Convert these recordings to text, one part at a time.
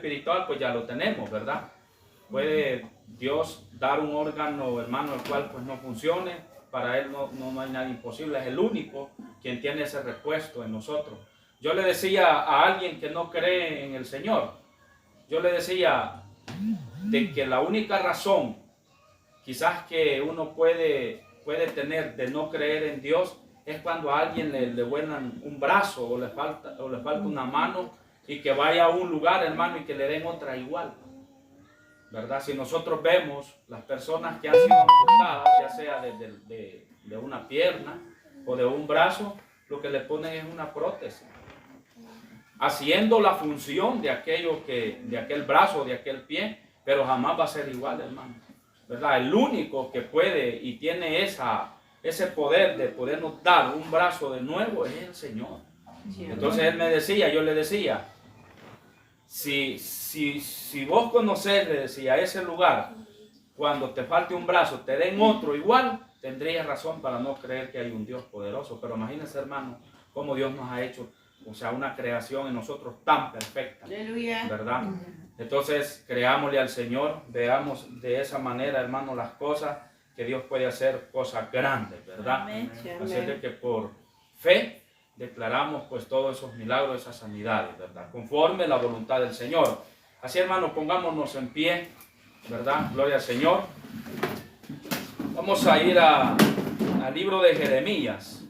espiritual, pues ya lo tenemos, ¿verdad? Puede Dios dar un órgano, hermano, el cual pues no funcione. Para Él no hay nada imposible. Es el único quien tiene ese repuesto en nosotros. Yo le decía a alguien que no cree en el Señor, yo le decía de que la única razón quizás que uno puede tener de no creer en Dios es cuando a alguien le vuelan un brazo o le falta una mano y que vaya a un lugar, hermano, y que le den otra igual, ¿verdad? Si nosotros vemos las personas que han sido amputadas, ya sea de una pierna o de un brazo, lo que le ponen es una prótesis, haciendo la función de aquel brazo o de aquel pie, pero jamás va a ser igual, hermano, ¿verdad? El único que puede y tiene ese poder de podernos dar un brazo de nuevo es el Señor. Entonces él me decía, yo le decía, si vos conocés, le decía, ese lugar, cuando te falte un brazo, te den otro igual, tendrías razón para no creer que hay un Dios poderoso. Pero imagínense, hermano, cómo Dios nos ha hecho, o sea, una creación en nosotros tan perfecta, ¿verdad? Entonces, creámosle al Señor, veamos de esa manera, hermano, las cosas, que Dios puede hacer cosas grandes, ¿verdad? Amén. Así es de que por fe declaramos pues todos esos milagros, esas sanidades, ¿verdad? Conforme la voluntad del Señor. Así, hermano, pongámonos en pie, ¿verdad? Gloria al Señor. Vamos a ir al libro de Jeremías.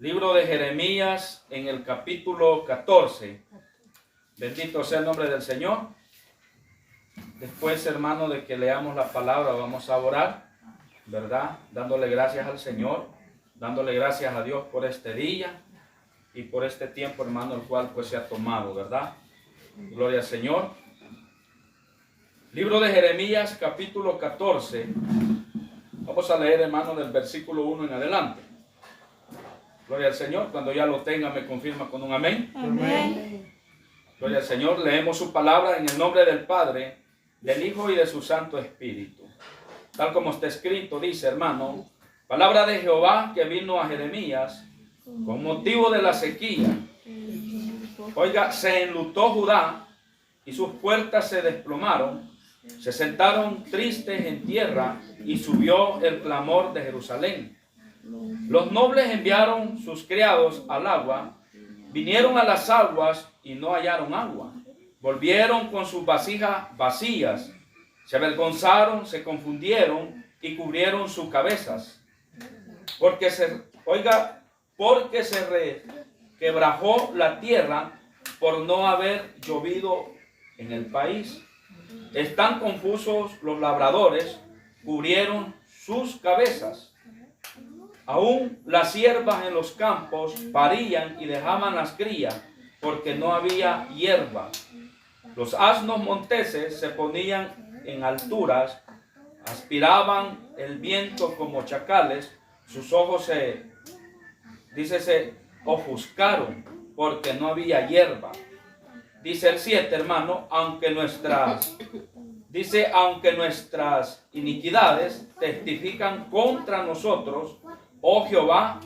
Libro de Jeremías en el capítulo 14. Bendito sea el nombre del Señor. Después, hermano, de que leamos la palabra, vamos a orar, ¿verdad? Dándole gracias al Señor, dándole gracias a Dios por este día y por este tiempo, hermano, el cual pues se ha tomado, ¿verdad? Gloria al Señor. Libro de Jeremías, capítulo 14. Vamos a leer, hermano, del versículo 1 en adelante. Gloria al Señor. Cuando ya lo tenga, me confirma con un amén. Amén. Gloria al Señor. Leemos su palabra en el nombre del Padre, del Hijo y de su Santo Espíritu. Tal como está escrito, dice, hermano, palabra de Jehová que vino a Jeremías con motivo de la sequía. Oiga, se enlutó Judá y sus puertas se desplomaron, se sentaron tristes en tierra y subió el clamor de Jerusalén. Los nobles enviaron sus criados al agua, vinieron a las aguas y no hallaron agua. Volvieron con sus vasijas vacías, se avergonzaron, se confundieron y cubrieron sus cabezas. Porque se quebrajó la tierra por no haber llovido en el país. Están confusos los labradores, cubrieron sus cabezas. Aún las siervas en los campos parían y dejaban las crías, porque no había hierba. Los asnos monteses se ponían en alturas, aspiraban el viento como chacales, sus ojos se ofuscaron, porque no había hierba. Dice el 7, hermano, aunque nuestras iniquidades testifican contra nosotros, oh Jehová,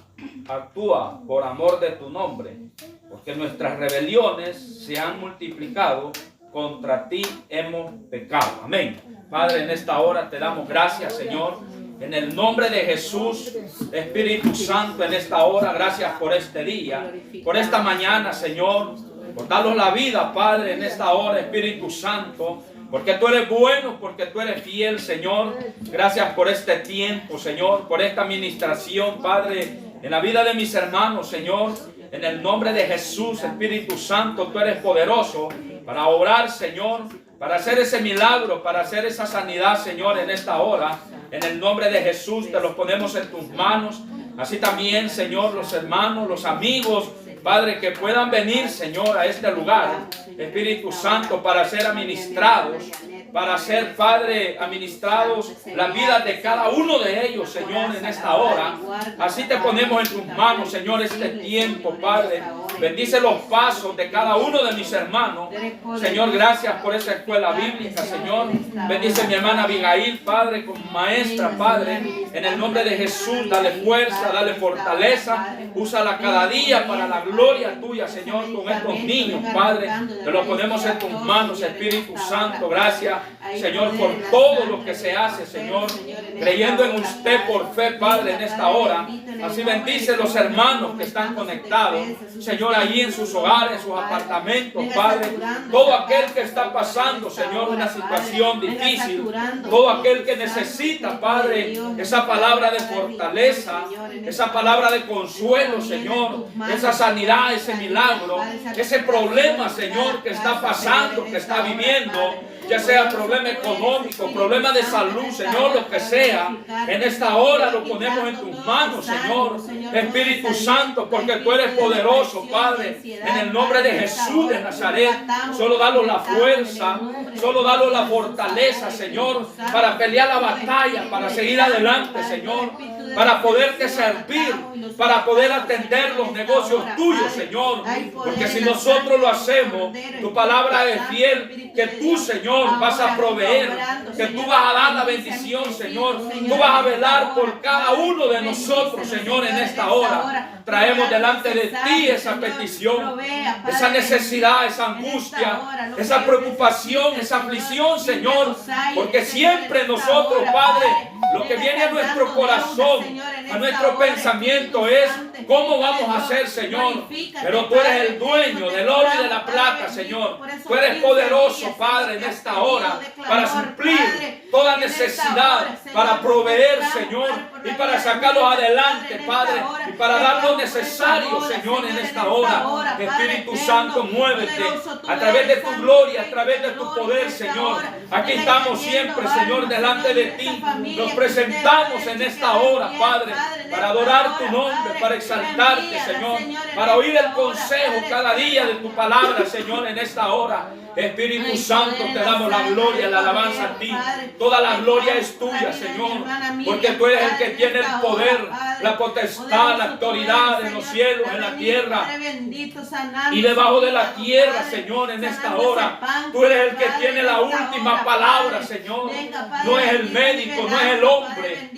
actúa por amor de tu nombre, porque nuestras rebeliones se han multiplicado, contra ti hemos pecado. Amén. Padre, en esta hora te damos gracias, Señor, en el nombre de Jesús. Espíritu Santo, en esta hora, gracias por este día, por esta mañana, Señor, por darnos la vida, Padre, en esta hora, Espíritu Santo, porque tú eres bueno, porque tú eres fiel, Señor. Gracias por este tiempo, Señor, por esta administración, Padre, en la vida de mis hermanos, Señor. En el nombre de Jesús, Espíritu Santo, tú eres poderoso para obrar, Señor, para hacer ese milagro, para hacer esa sanidad, Señor, en esta hora. En el nombre de Jesús te los ponemos en tus manos. Así también, Señor, los hermanos, los amigos, Padre, que puedan venir, Señor, a este lugar, Espíritu Santo, para ser administrados para ser, Padre, administrados las vidas de cada uno de ellos, Señor, en esta hora. Así te ponemos en tus manos, Señor, este tiempo, Padre. Bendice los pasos de cada uno de mis hermanos. Señor, gracias por esa escuela bíblica, Señor. Bendice a mi hermana Abigail, Padre, como maestra, Padre. En el nombre de Jesús, dale fuerza, dale fortaleza. Úsala cada día para la gloria tuya, Señor, con estos niños, Padre. Te lo ponemos en tus manos, Espíritu Santo. Gracias, Señor, por todo lo que se hace, Señor. Creyendo en usted por fe, Padre, en esta hora. Así bendice los hermanos que están conectados, Señor, allí en sus hogares, en sus apartamentos, Padre. Todo aquel que está pasando, Señor, una situación difícil. Todo aquel que necesita, Padre, esa palabra de fortaleza, esa palabra de consuelo, Señor, esa sanidad, ese milagro, ese problema, Señor, que está pasando, que está viviendo, ya sea problema económico, problema de salud, Señor, lo que sea, en esta hora lo ponemos en tus manos, Señor, Espíritu Santo, porque tú eres poderoso, Padre, en el nombre de Jesús de Nazaret. Solo danos la fuerza, solo danos la fortaleza, Señor, para pelear la batalla, para seguir adelante, Señor, para poderte servir, para poder atender los negocios tuyos, Señor, porque si nosotros lo hacemos, tu palabra es fiel, que tú, Señor, vas a proveer, que tú vas a dar la bendición, Señor, tú vas a velar por cada uno de nosotros, Señor, en esta hora. Traemos delante de ti esa petición, esa necesidad, esa angustia, esa preocupación, esa aflicción, Señor, porque siempre nosotros, Padre, lo que viene a nuestro corazón, a nuestro pensamiento es cómo vamos a hacer, Señor. Pero tú eres el dueño del oro y de la plata, Señor. Tú eres poderoso, Padre, en esta hora para suplir toda necesidad, para proveer, Señor, y para sacarlos adelante, Padre, y para dar lo necesario, Señor, en esta hora. Espíritu Santo, muévete a través de tu gloria, a través de tu poder, Señor. Aquí estamos siempre, Señor, delante de ti. Nos presentamos en esta hora, Padre, para adorar tu nombre, para exaltarte, Señor, para oír el consejo cada día de tu palabra, Señor, en esta hora. Espíritu Santo, te damos la gloria, la alabanza a ti. Toda la gloria es tuya, Señor, porque tú eres el que tiene el poder, la potestad, la autoridad en los cielos, en la tierra y debajo de la tierra, Señor, en esta hora. Tú eres el que tiene la última palabra, Señor. No es el médico, no es el hombre.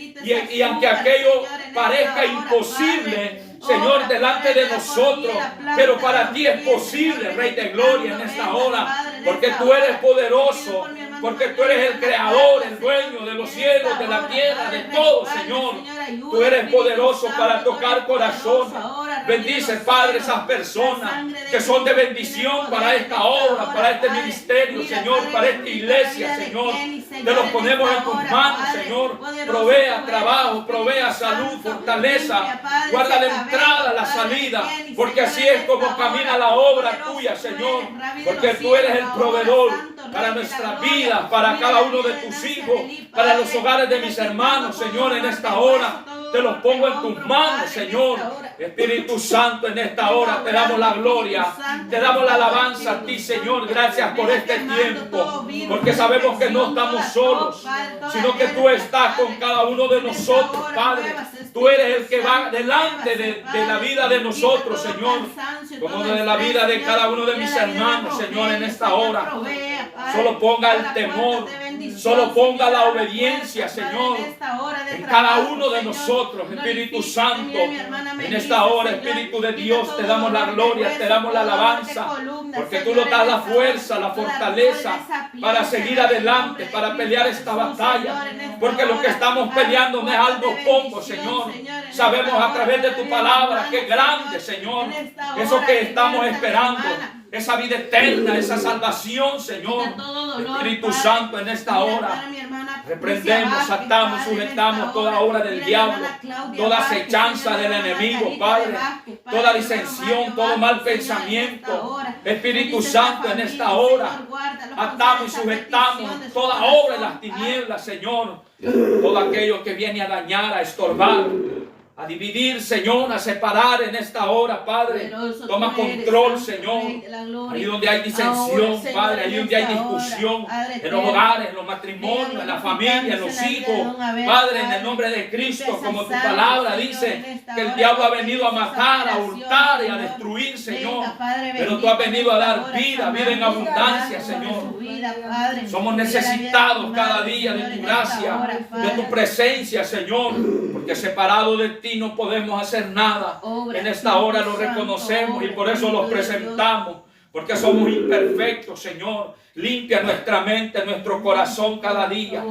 Y aunque aquello parezca imposible, Señor, delante de nosotros, pero para ti es posible, Rey de Gloria, en esta hora, porque tú eres poderoso, porque tú eres el creador, el dueño de los cielos, de la tierra, de todo, Señor. Tú eres poderoso para tocar corazones. Bendice, Padre, esas personas que son de bendición para esta obra, para este ministerio, Señor, para esta iglesia, Señor. Te los ponemos en tus manos, Señor. Provea trabajo, provea salud, fortaleza. Guarda la entrada, la salida, porque así es como camina la obra tuya, Señor. Porque tú eres el proveedor para nuestra vida, para cada uno de tus hijos, para los hogares de mis hermanos, Señor, en esta hora. Te los pongo en tus manos, Señor. Espíritu Santo, en esta hora te damos la gloria, te damos la alabanza a ti, Señor. Gracias por este tiempo, porque sabemos que no estamos solos, sino que tú estás con cada uno de nosotros, Padre. Tú eres el que va delante de la vida de nosotros, Señor, como de la vida de cada uno de mis hermanos, Señor, en esta hora. Solo ponga el temor, solo ponga la obediencia, Señor, en cada uno de nosotros. Espíritu Santo, en esta hora, Espíritu de Dios, te damos la gloria, te damos la alabanza, porque tú nos das la fuerza, la fortaleza para seguir adelante, para pelear esta batalla, porque lo que estamos peleando no es algo poco, Señor. Sabemos a través de tu palabra que es grande, Señor, eso que estamos esperando, esa vida eterna, esa salvación, Señor. Espíritu Santo, en esta hora reprendemos, atamos, sujetamos toda obra del diablo, toda acechanza del enemigo, Padre, toda disensión, todo mal pensamiento. Espíritu Santo, en esta hora atamos y sujetamos toda obra de las tinieblas, Señor. Todo aquello que viene a dañar, a estorbar, a dividir, Señor, a separar en esta hora, Padre. Toma control, Señor. Ahí donde hay disensión, Padre, ahí donde hay discusión, en los hogares, en los matrimonios, en la familia, en los hijos. Padre, en el nombre de Cristo, como tu palabra dice, que el diablo ha venido a matar, a hurtar y a destruir, Señor. Pero tú has venido a dar vida, vida en abundancia, Señor. Somos necesitados cada día de tu gracia, de tu presencia, Señor, porque separado de ti no podemos hacer nada. En esta hora lo reconocemos y por eso lo presentamos, porque somos imperfectos, Señor. Limpia nuestra mente, nuestro corazón cada día.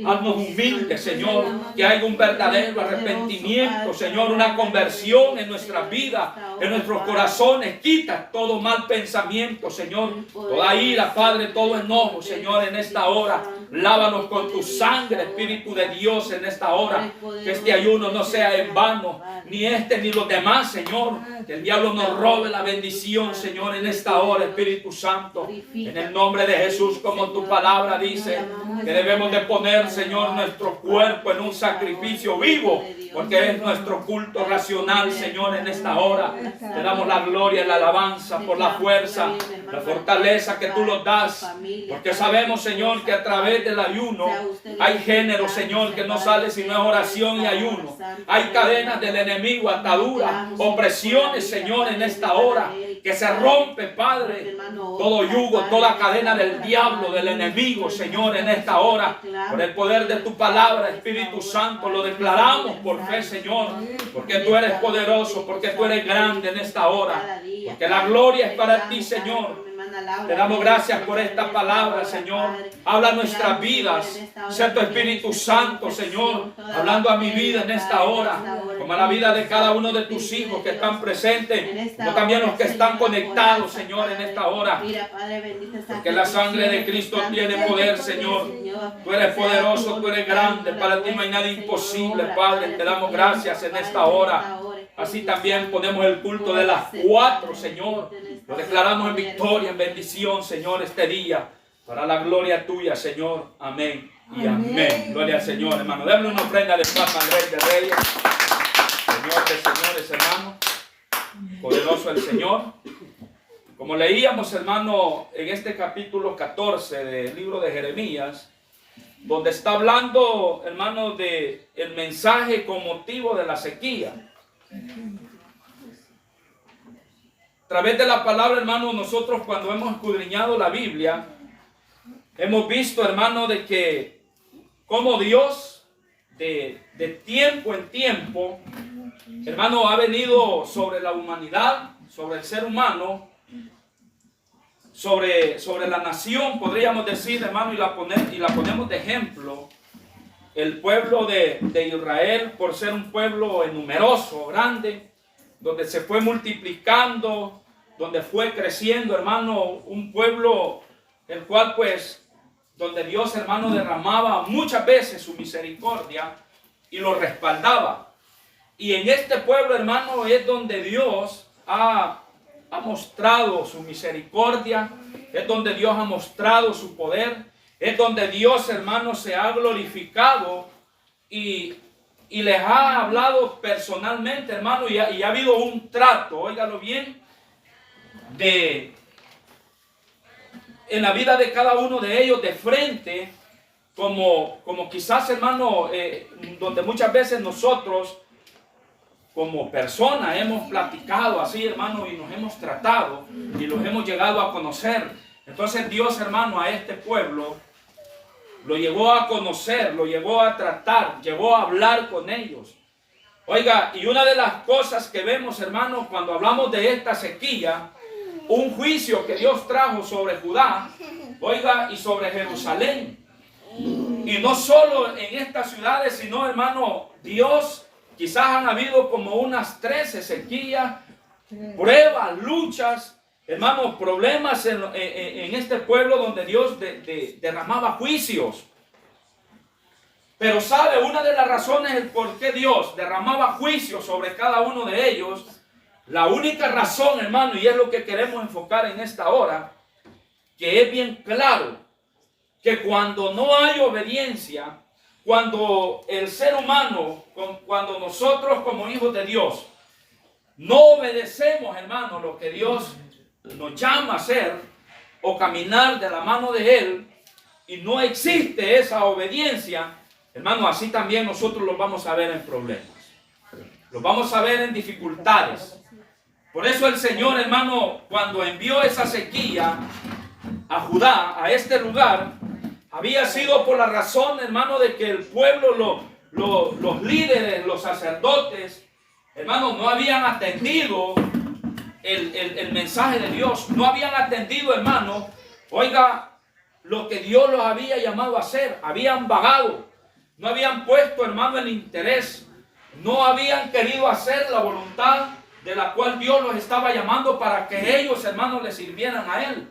Haznos humildes, Señor, que haya un verdadero arrepentimiento, Señor, una conversión en nuestra vida, en nuestros corazones. Quita todo mal pensamiento, Señor, toda ira, Padre, todo enojo, Señor, en esta hora. Lávanos con tu sangre, Espíritu de Dios, en esta hora. Que este ayuno no sea en vano, ni este ni los demás, Señor. Que el diablo nos robe la bendición, Señor, en esta hora, Espíritu Santo. En el nombre de Jesús, como tu palabra dice, que debemos de poner, Señor, nuestro cuerpo en un sacrificio vivo, porque es nuestro culto racional, Señor, en esta hora. Te damos la gloria y la alabanza por la fuerza, la fortaleza que tú nos das, porque sabemos, Señor, que a través del ayuno hay género, Señor, que no sale sino es oración y ayuno. Hay cadenas del enemigo, ataduras, opresiones, Señor, en esta hora, que se rompe, Padre, todo yugo, toda cadena del diablo, del enemigo, Señor, en esta hora, por el poder de tu palabra, Espíritu Santo, lo declaramos por fe, Señor, porque tú eres poderoso, porque tú eres grande en esta hora, porque la gloria es para ti, Señor. Te damos gracias por esta palabra, Señor. Habla nuestras vidas. Sea tu Espíritu Santo, Señor, hablando a mi vida en esta hora, como a la vida de cada uno de tus hijos que están presentes, como también los que están conectados, Señor, en esta hora. Porque la sangre de Cristo tiene poder, Señor. Tú eres poderoso, tú eres grande. Para ti no hay nada imposible, Padre. Te damos gracias en esta hora. Así también ponemos el culto de las 4, Señor. Lo declaramos en victoria, en bendición, Señor, este día. Para la gloria tuya, Señor. Amén y amén. Gloria al Señor, hermano. Démosle una ofrenda de palma al Rey de Reyes. Señor de señores, hermano. Poderoso el Señor. Como leíamos, hermano, en este capítulo 14 del libro de Jeremías, donde está hablando, hermano, de el mensaje con motivo de la sequía. A través de la palabra, hermano, nosotros cuando hemos escudriñado la Biblia, hemos visto, hermano, de que como Dios de tiempo en tiempo, hermano, ha venido sobre la humanidad, sobre el ser humano, sobre la nación, podríamos decir, hermano, y la ponemos de ejemplo. El pueblo de Israel, por ser un pueblo numeroso, grande, donde se fue multiplicando, donde fue creciendo, hermano, un pueblo el cual pues, donde Dios, hermano, derramaba muchas veces su misericordia y lo respaldaba. Y en este pueblo, hermano, es donde Dios ha mostrado su misericordia, es donde Dios ha mostrado su poder, es donde Dios, hermano, se ha glorificado y les ha hablado personalmente, hermano, y ha habido un trato, óigalo bien, en la vida de cada uno de ellos de frente, como quizás, hermano, donde muchas veces nosotros como personas hemos platicado así, hermano, y nos hemos tratado y los hemos llegado a conocer. Entonces Dios, hermano, a este pueblo lo llevó a conocer, lo llevó a tratar, llevó a hablar con ellos. Oiga, y una de las cosas que vemos, hermano, cuando hablamos de esta sequía, un juicio que Dios trajo sobre Judá, oiga, y sobre Jerusalén. Y no solo en estas ciudades, sino, hermano, Dios, quizás han habido como unas 13 sequías, pruebas, luchas, hermanos, problemas en este pueblo donde Dios derramaba juicios. Pero sabe, una de las razones el por qué Dios derramaba juicios sobre cada uno de ellos, la única razón, hermano, y es lo que queremos enfocar en esta hora, que es bien claro, que cuando no hay obediencia, cuando el ser humano, cuando nosotros como hijos de Dios, no obedecemos, hermano, lo que Dios nos llama a hacer o caminar de la mano de Él, y no existe esa obediencia, hermano, así también nosotros los vamos a ver en problemas. Los vamos a ver en dificultades. Por eso el Señor, hermano, cuando envió esa sequía a Judá, a este lugar, había sido por la razón, hermano, de que el pueblo, los líderes, los sacerdotes, hermano, no habían atendido el mensaje de Dios. No habían atendido, hermano, oiga, lo que Dios los había llamado a hacer. Habían vagado. No habían puesto, hermano, el interés. No habían querido hacer la voluntad de la cual Dios los estaba llamando para que ellos, hermanos, le sirvieran a Él.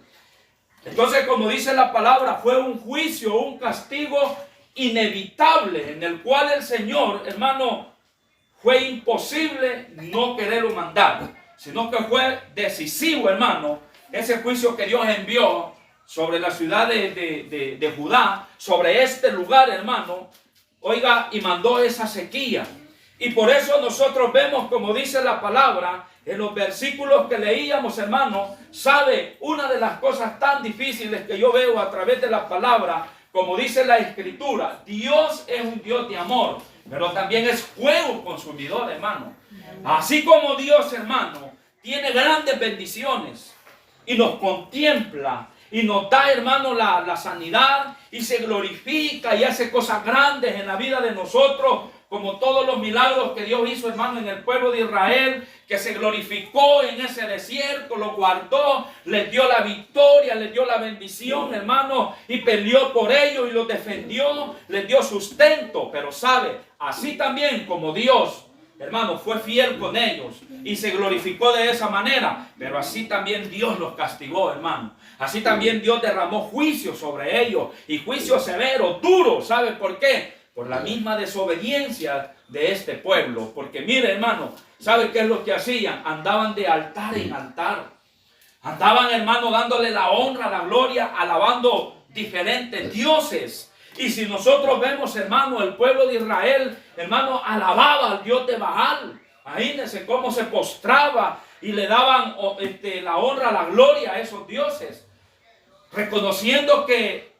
Entonces, como dice la palabra, fue un juicio, un castigo inevitable en el cual el Señor, hermano, fue imposible no quererlo mandar, sino que fue decisivo, hermano, ese juicio que Dios envió sobre la ciudad de Judá, sobre este lugar, hermano, oiga, y mandó esa sequía. Y por eso nosotros vemos, como dice la palabra, en los versículos que leíamos, hermano, sabe, una de las cosas tan difíciles que yo veo a través de la palabra, como dice la Escritura, Dios es un Dios de amor, pero también es fuego consumidor, hermano. Así como Dios, hermano, tiene grandes bendiciones y nos contempla y nos da, hermano, la sanidad y se glorifica y hace cosas grandes en la vida de nosotros, como todos los milagros que Dios hizo, hermano, en el pueblo de Israel, que se glorificó en ese desierto, lo guardó, les dio la victoria, les dio la bendición, hermano, y peleó por ellos y los defendió, les dio sustento. Pero sabe, así también como Dios, hermano, fue fiel con ellos y se glorificó de esa manera, pero así también Dios los castigó, hermano. Así también Dios derramó juicio sobre ellos, y juicio severo, duro. ¿Sabe por qué? Por la misma desobediencia de este pueblo. Porque mire, hermano, ¿sabe qué es lo que hacían? Andaban de altar en altar. Andaban, hermano, dándole la honra, la gloria, alabando diferentes dioses. Y si nosotros vemos, hermano, el pueblo de Israel, hermano, alababa al Dios de Baal. Imagínense cómo se postraba y le daban la honra, la gloria a esos dioses, reconociendo que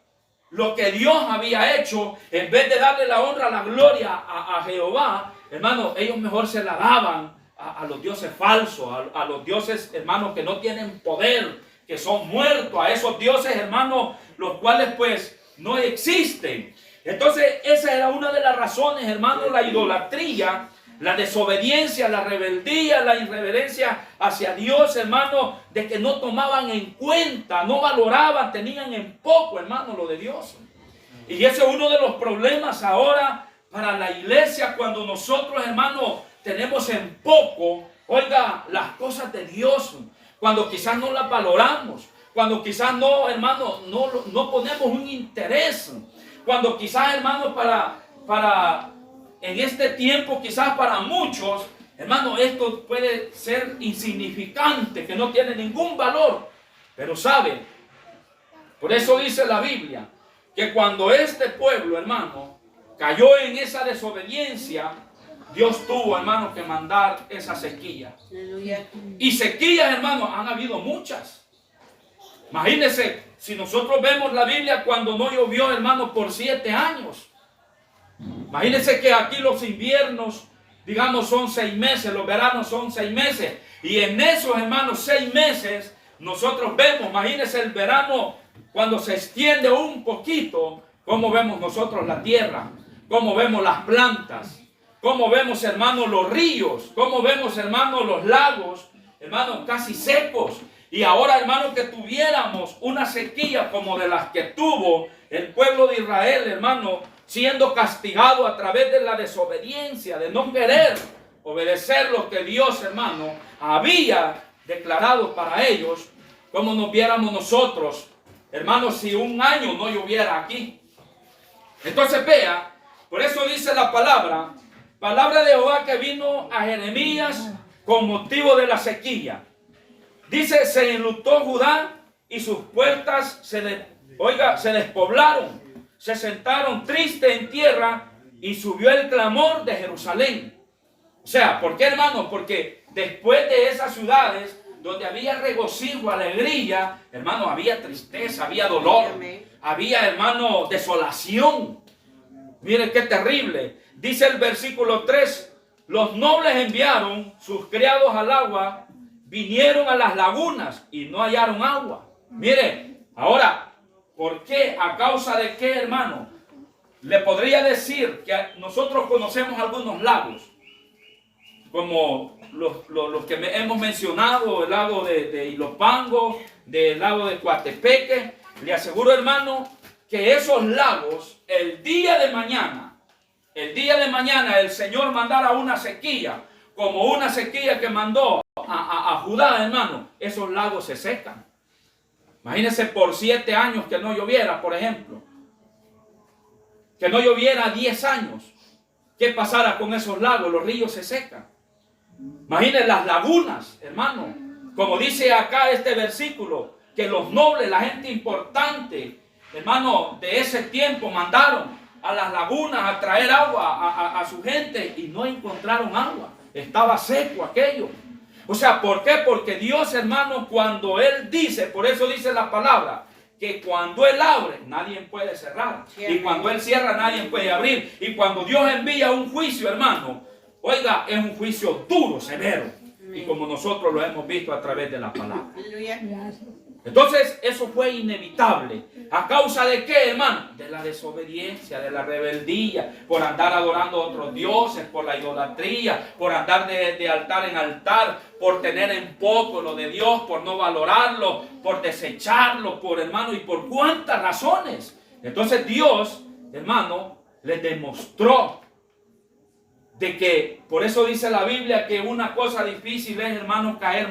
lo que Dios había hecho, en vez de darle la honra, la gloria a Jehová, hermano, ellos mejor se la daban a los dioses falsos, a los dioses, hermano, que no tienen poder, que son muertos, a esos dioses, hermano, los cuales pues no existen. Entonces esa era una de las razones, hermano, la idolatría, la desobediencia, la rebeldía, la irreverencia hacia Dios, hermano, de que no tomaban en cuenta, no valoraban, tenían en poco, hermano, lo de Dios. Y ese es uno de los problemas ahora para la iglesia, cuando nosotros, hermano, tenemos en poco, oiga, las cosas de Dios, cuando quizás no las valoramos, cuando quizás no, hermano, no ponemos un interés, cuando quizás, hermano, para en este tiempo, quizás para muchos, hermano, esto puede ser insignificante, que no tiene ningún valor. Pero sabe, por eso dice la Biblia, que cuando este pueblo, hermano, cayó en esa desobediencia, Dios tuvo, hermano, que mandar esa sequía. Y sequías, hermano, han habido muchas. Imagínense, si nosotros vemos la Biblia, cuando no llovió, hermano, por 7 años. Imagínense que aquí los inviernos, digamos, son 6 meses, los veranos son 6 meses. Y en esos, hermanos, 6 meses, nosotros vemos, imagínense el verano, cuando se extiende un poquito, cómo vemos nosotros la tierra, cómo vemos las plantas, cómo vemos, hermanos, los ríos, cómo vemos, hermanos, los lagos, hermanos, casi secos. Y ahora, hermanos, que tuviéramos una sequía como de las que tuvo el pueblo de Israel, hermano, siendo castigado a través de la desobediencia, de no querer obedecer lo que Dios, hermano, había declarado para ellos, como nos viéramos nosotros, hermanos, si un año no lloviera aquí. Entonces vea, por eso dice la palabra de Jehová que vino a Jeremías con motivo de la sequía. Dice, se enlutó Judá y sus puertas se despoblaron. se sentaron tristes en tierra y subió el clamor de Jerusalén. O sea, ¿por qué, hermano? Porque después de esas ciudades donde había regocijo, alegría, hermano, había tristeza, había dolor, había, hermano, desolación. Miren qué terrible. Dice el versículo 3, los nobles enviaron sus criados al agua, vinieron a las lagunas y no hallaron agua. Miren, ahora, ¿por qué? ¿A causa de qué, hermano? Le podría decir que nosotros conocemos algunos lagos, como los que hemos mencionado, el lago de Ilopango, del lago de Coatepeque. Le aseguro, hermano, que esos lagos, el día de mañana el Señor mandara una sequía, como una sequía que mandó a Judá, hermano, esos lagos se secan. Imagínense por 7 años que no lloviera, por ejemplo. Que no lloviera 10 años. ¿Qué pasara con esos lagos? Los ríos se secan. Imagínense las lagunas, hermano. Como dice acá este versículo, que los nobles, la gente importante, hermano, de ese tiempo mandaron a las lagunas a traer agua a su gente y no encontraron agua. Estaba seco aquello. O sea, ¿por qué? Porque Dios, hermano, cuando Él dice, por eso dice la palabra, que cuando Él abre, nadie puede cerrar. Y cuando Él cierra, nadie puede abrir. Y cuando Dios envía un juicio, hermano, oiga, es un juicio duro, severo. Y como nosotros lo hemos visto a través de la palabra. Entonces, eso fue inevitable. ¿A causa de qué, hermano? De la desobediencia, de la rebeldía, por andar adorando a otros dioses, por la idolatría, por andar de altar en altar, por tener en poco lo de Dios, por no valorarlo, por desecharlo, por, hermano, y por cuántas razones. Entonces Dios, hermano, les demostró de que, por eso dice la Biblia que una cosa difícil es, hermano, caer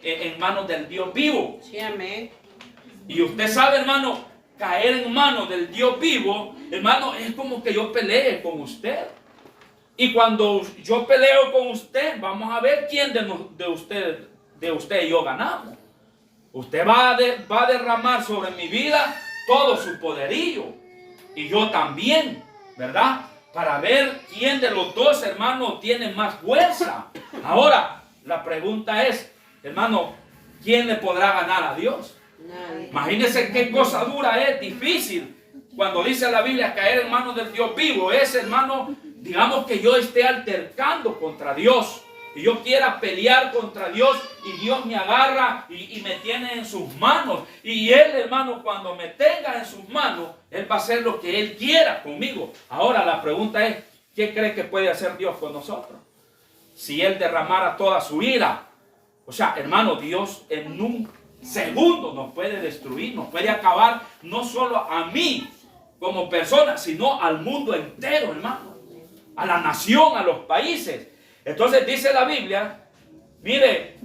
en manos del Dios vivo. Sí, amén. Y usted sabe, hermano, caer en manos del Dios vivo, hermano, es como que yo pelee con usted. Y cuando yo peleo con usted, vamos a ver quién de usted y yo ganamos. Usted va a derramar sobre mi vida todo su poderío. Y yo también, ¿verdad? Para ver quién de los dos, hermano, tiene más fuerza. Ahora, la pregunta es, hermano, ¿quién le podrá ganar a Dios? Nadie. Imagínense qué cosa dura es, difícil. Cuando dice la Biblia caer en manos del Dios vivo, es, hermano, digamos que yo esté altercando contra Dios. Y yo quiera pelear contra Dios y Dios me agarra y me tiene en sus manos. Y Él, hermano, cuando me tenga en sus manos, Él va a hacer lo que Él quiera conmigo. Ahora la pregunta es, ¿qué cree que puede hacer Dios con nosotros? Si Él derramara toda su ira. O sea, hermano, Dios en un segundo nos puede destruir, nos puede acabar no solo a mí como persona, sino al mundo entero, hermano. A la nación, a los países. Entonces dice la Biblia, mire,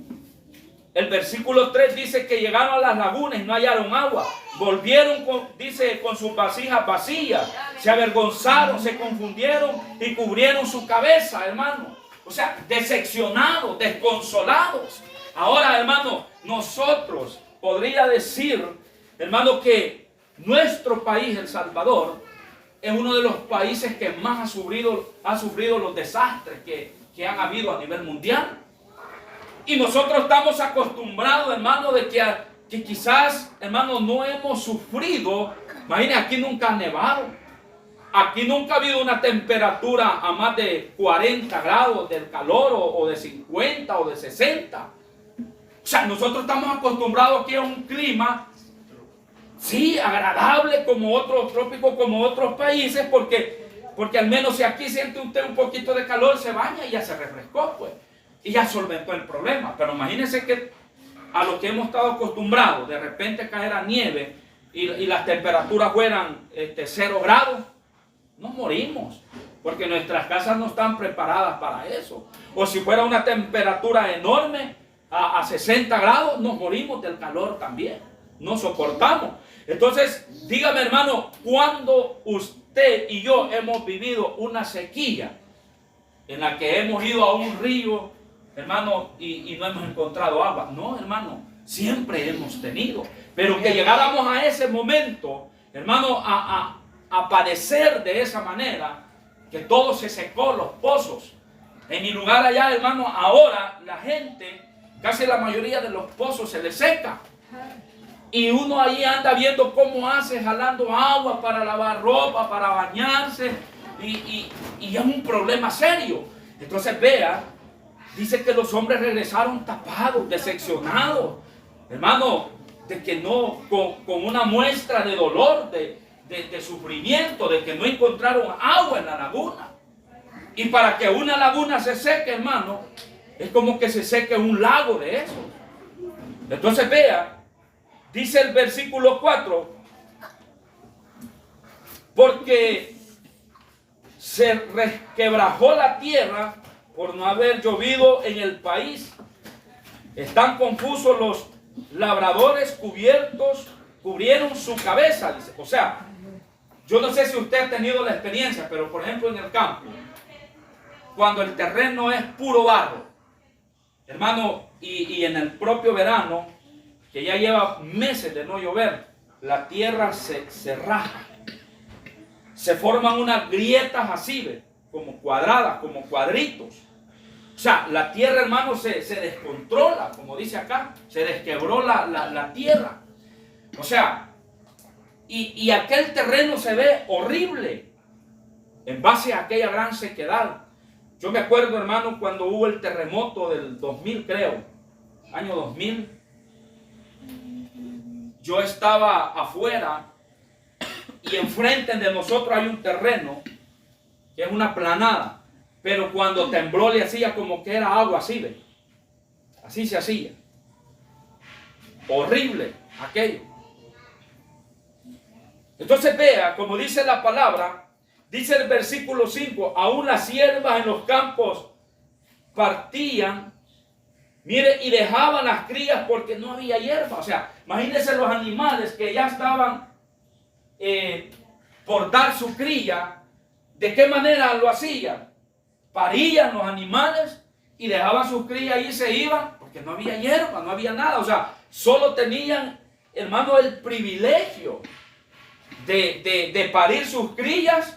el versículo 3 dice que llegaron a las lagunas y no hallaron agua. Volvieron, con sus vasijas vacías. Se avergonzaron, se confundieron y cubrieron su cabeza, hermano. O sea, decepcionados, desconsolados. Ahora, hermano, nosotros podría decir, hermano, que nuestro país, El Salvador, es uno de los países que más ha sufrido los desastres que han habido a nivel mundial. Y nosotros estamos acostumbrados, hermano, de que quizás, hermano, no hemos sufrido. Imagínense, aquí nunca ha nevado. Aquí nunca ha habido una temperatura a más de 40 grados del calor o de 50 o de 60. O sea, nosotros estamos acostumbrados aquí a un clima, sí, agradable como otros trópicos, como otros países, porque al menos si aquí siente usted un poquito de calor, se baña y ya se refrescó, pues. Y ya solventó el problema. Pero imagínense que a lo que hemos estado acostumbrados, de repente caer a nieve y las temperaturas fueran 0 grados, nos morimos. Porque nuestras casas no están preparadas para eso. O si fuera una temperatura enorme, a 60 grados, nos morimos del calor también. No soportamos. Entonces, dígame, hermano, ¿cuándo usted y yo hemos vivido una sequía en la que hemos ido a un río, hermano, y no hemos encontrado agua? No, hermano, siempre hemos tenido. Pero que llegáramos a ese momento hermano, a padecer de esa manera, que todo se secó, los pozos. En mi lugar allá, hermano, ahora la gente, casi la mayoría de los pozos se les seca. Y uno ahí anda viendo cómo hace, jalando agua para lavar ropa, para bañarse. Y es un problema serio. Entonces vea, dice que los hombres regresaron tapados, decepcionados. Hermano, de que no, con una muestra de dolor, de sufrimiento, de que no encontraron agua en la laguna. Y para que una laguna se seque, hermano, es como que se seque un lago de eso. Entonces vea, dice el versículo 4, porque se resquebrajó la tierra por no haber llovido en el país. Están confusos los labradores, cubrieron su cabeza, dice. O sea, yo no sé si usted ha tenido la experiencia, pero por ejemplo en el campo, cuando el terreno es puro barro, hermano, y en el propio verano, que ya lleva meses de no llover, la tierra se raja. Se forman unas grietas así, ¿ve? Como cuadradas, como cuadritos. O sea, la tierra, hermano, se descontrola, como dice acá, se desquebró la tierra. O sea, y aquel terreno se ve horrible en base a aquella gran sequedad. Yo me acuerdo, hermano, cuando hubo el terremoto del 2000, creo, año 2000, yo estaba afuera y enfrente de nosotros hay un terreno que es una planada, pero cuando tembló le hacía como que era agua así, ¿ve? Así se hacía. Horrible aquello. Entonces vea, como dice la palabra, dice el versículo 5, aún las hierbas en los campos partían, mire, y dejaban las crías porque no había hierba. O sea, imagínense los animales que ya estaban por dar su cría. ¿De qué manera lo hacían? Parían los animales y dejaban sus crías y se iban porque no había hierba, no había nada. O sea, solo tenían, hermano, el privilegio de parir sus crías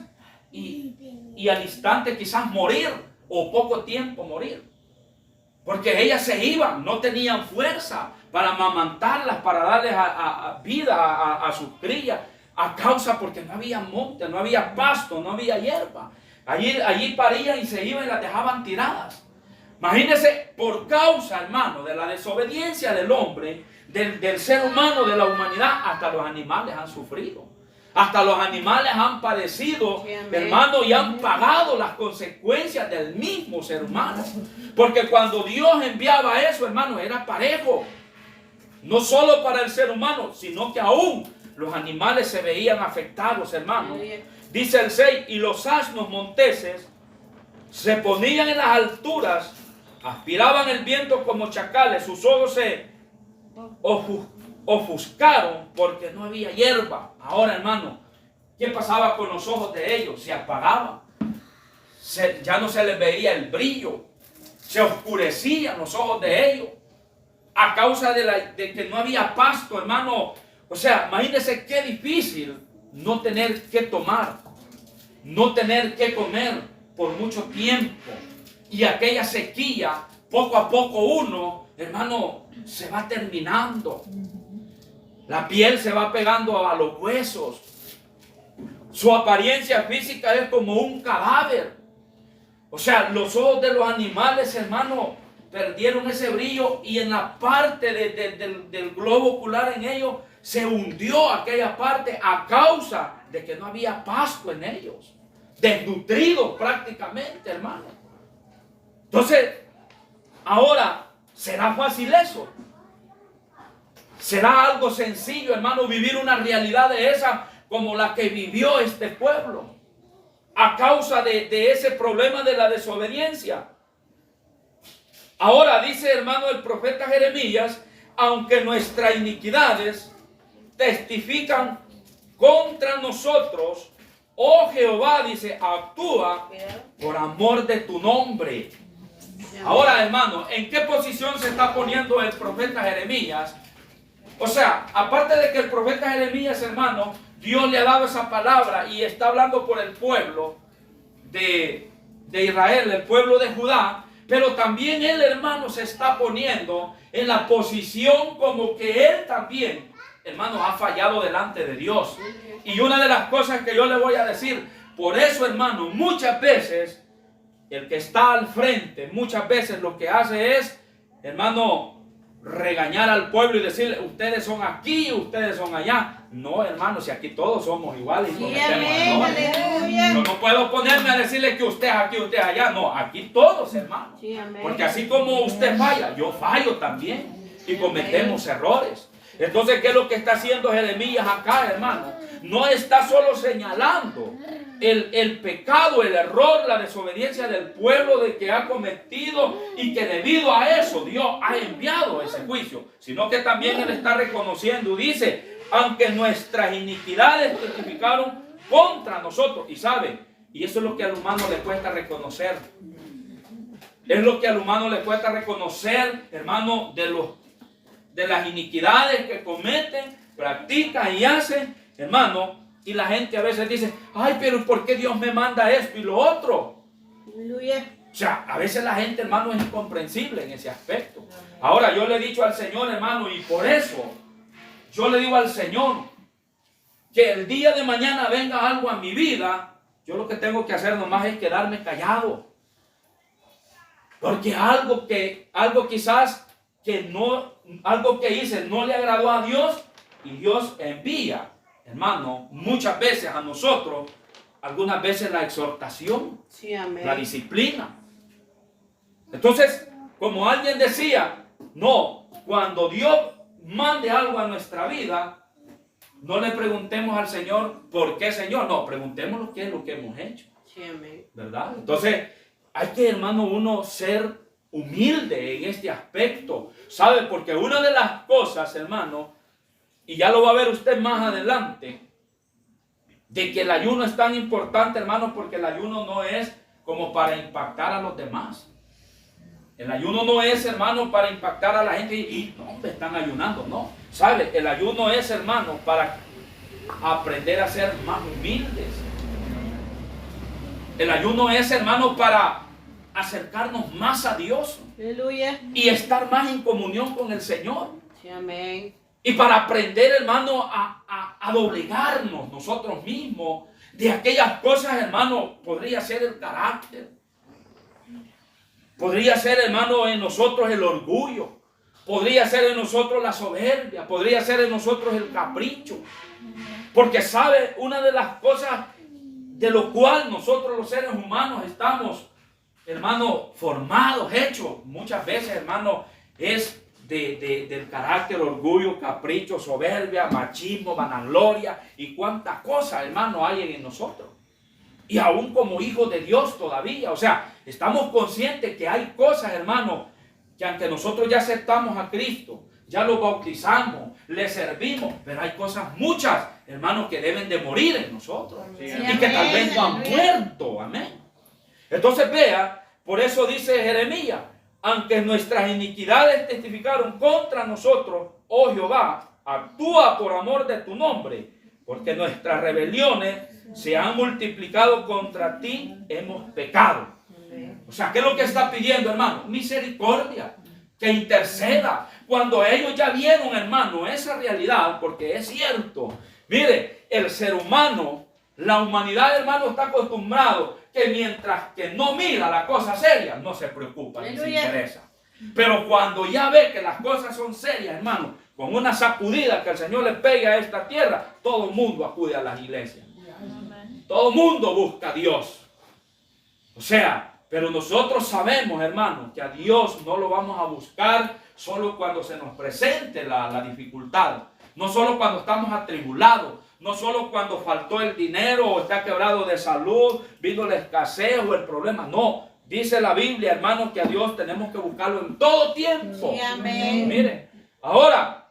y al instante quizás morir o poco tiempo morir. Porque ellas se iban, no tenían fuerza para amamantarlas, para darles vida a sus crías, a causa porque no había monte, no había pasto, no había hierba. Allí parían y se iban y las dejaban tiradas. Imagínense, por causa, hermano, de la desobediencia del hombre, del ser humano, de la humanidad, hasta los animales han sufrido. Hasta los animales han padecido, hermano, y han pagado las consecuencias del mismo ser humano. Porque cuando Dios enviaba eso, hermano, era parejo. No solo para el ser humano, sino que aún los animales se veían afectados, hermano. Dice el 6, y los asnos monteses se ponían en las alturas, aspiraban el viento como chacales, sus ojos se ofuscaron porque no había hierba. Ahora, hermano, ¿qué pasaba con los ojos de ellos? Se apagaban. Ya no se les veía el brillo. Se oscurecían los ojos de ellos. A causa de que no había pasto, hermano. O sea, imagínense qué difícil no tener que tomar, no tener que comer por mucho tiempo. Y aquella sequía, poco a poco uno, hermano, se va terminando. La piel se va pegando a los huesos. Su apariencia física es como un cadáver. O sea, los ojos de los animales, hermano, perdieron ese brillo y en la parte del globo ocular en ellos se hundió aquella parte a causa de que no había pasto en ellos. Desnutridos prácticamente, hermano. Entonces, ahora, ¿será fácil eso? ¿Será algo sencillo, hermano, vivir una realidad de esa como la que vivió este pueblo? A causa de ese problema de la desobediencia. Ahora dice, hermano, el profeta Jeremías, aunque nuestras iniquidades testifican contra nosotros, oh Jehová, dice, actúa por amor de tu nombre. Ahora, hermano, ¿en qué posición se está poniendo el profeta Jeremías? O sea, aparte de que el profeta Jeremías, hermano, Dios le ha dado esa palabra y está hablando por el pueblo de Israel, el pueblo de Judá, pero también él, hermano, se está poniendo en la posición como que él también, hermano, ha fallado delante de Dios. Y una de las cosas que yo le voy a decir, por eso, hermano, muchas veces el que está al frente, muchas veces lo que hace es, hermano, regañar al pueblo y decirle, ustedes son aquí, ustedes son allá. No, hermano, si aquí todos somos iguales y cometemos errores. Yo no puedo ponerme a decirle que usted es aquí, usted es allá. No, aquí todos, hermano. Porque así como usted falla, yo fallo también. Y cometemos errores. Entonces, ¿qué es lo que está haciendo Jeremías acá, hermano? No está solo señalando el pecado, el error, la desobediencia del pueblo de que ha cometido y que debido a eso Dios ha enviado ese juicio, sino que también él está reconociendo, dice, aunque nuestras iniquidades testificaron contra nosotros. Y sabe, y eso es lo que al humano le cuesta reconocer. Es lo que al humano le cuesta reconocer, hermano, de las iniquidades que cometen, practican y hacen, hermano. Y la gente a veces dice, ay, pero ¿por qué Dios me manda esto y lo otro? Aleluya. O sea, a veces la gente, hermano, es incomprensible en ese aspecto. Ahora, yo le he dicho al Señor, hermano, y por eso yo le digo al Señor que el día de mañana venga algo a mi vida, yo lo que tengo que hacer nomás es quedarme callado. Porque algo quizás algo que hice no le agradó a Dios y Dios envía, hermano, muchas veces a nosotros, algunas veces la exhortación, Sí, amén. la disciplina. Entonces, como alguien decía, no, cuando Dios mande algo a nuestra vida, no le preguntemos al Señor, ¿por qué, Señor? No, preguntémonos qué es lo que hemos hecho. Sí, amén. ¿Verdad? Entonces, hay que, hermano, uno ser humilde en este aspecto. ¿Sabe? Porque una de las cosas, hermano, y ya lo va a ver usted más adelante, de que el ayuno es tan importante, hermano, porque el ayuno no es como para impactar a los demás. El ayuno no es, hermano, para impactar a la gente y no, me están ayunando, no. ¿Sabe? El ayuno es, hermano, para aprender a ser más humildes. El ayuno es, hermano, para acercarnos más a Dios. Aleluya. Y estar más en comunión con el Señor. Sí, amén. Y para aprender, hermano, a doblegarnos nosotros mismos de aquellas cosas, hermano, podría ser el carácter. Podría ser, hermano, en nosotros el orgullo. Podría ser en nosotros la soberbia. Podría ser en nosotros el capricho. Porque, ¿sabe? Una de las cosas de lo cual nosotros los seres humanos estamos, hermano, formados, hechos, muchas veces, hermano, es del carácter, orgullo, capricho, soberbia, machismo, vanagloria y cuántas cosas, hermano, hay en nosotros. Y aún como hijos de Dios todavía, o sea, estamos conscientes que hay cosas, hermano, que aunque nosotros ya aceptamos a Cristo, ya lo bautizamos, le servimos, pero hay cosas muchas, hermanos, que deben de morir en nosotros. Sí, Y que tal vez no han muerto, amén. Entonces vea, por eso dice Jeremías, aunque nuestras iniquidades testificaron contra nosotros, oh Jehová, actúa por amor de tu nombre, porque nuestras rebeliones se han multiplicado contra ti, hemos pecado. O sea, ¿qué es lo que está pidiendo, hermano? Misericordia, que interceda. Cuando ellos ya vieron, hermano, esa realidad, porque es cierto, mire, el ser humano, la humanidad, hermano, está acostumbrado que mientras que no mira la cosa seria, no se preocupa ni se interesa. Pero cuando ya ve que las cosas son serias, hermano, con una sacudida que el Señor le pegue a esta tierra, todo el mundo acude a las iglesias. Todo el mundo busca a Dios. O sea, pero nosotros sabemos, hermano, que a Dios no lo vamos a buscar solo cuando se nos presente la dificultad. No solo cuando estamos atribulados. No solo cuando faltó el dinero o está quebrado de salud, vino la escasez o el problema. No, dice la Biblia, hermano, que a Dios tenemos que buscarlo en todo tiempo. Sí, amén. Mire, ahora,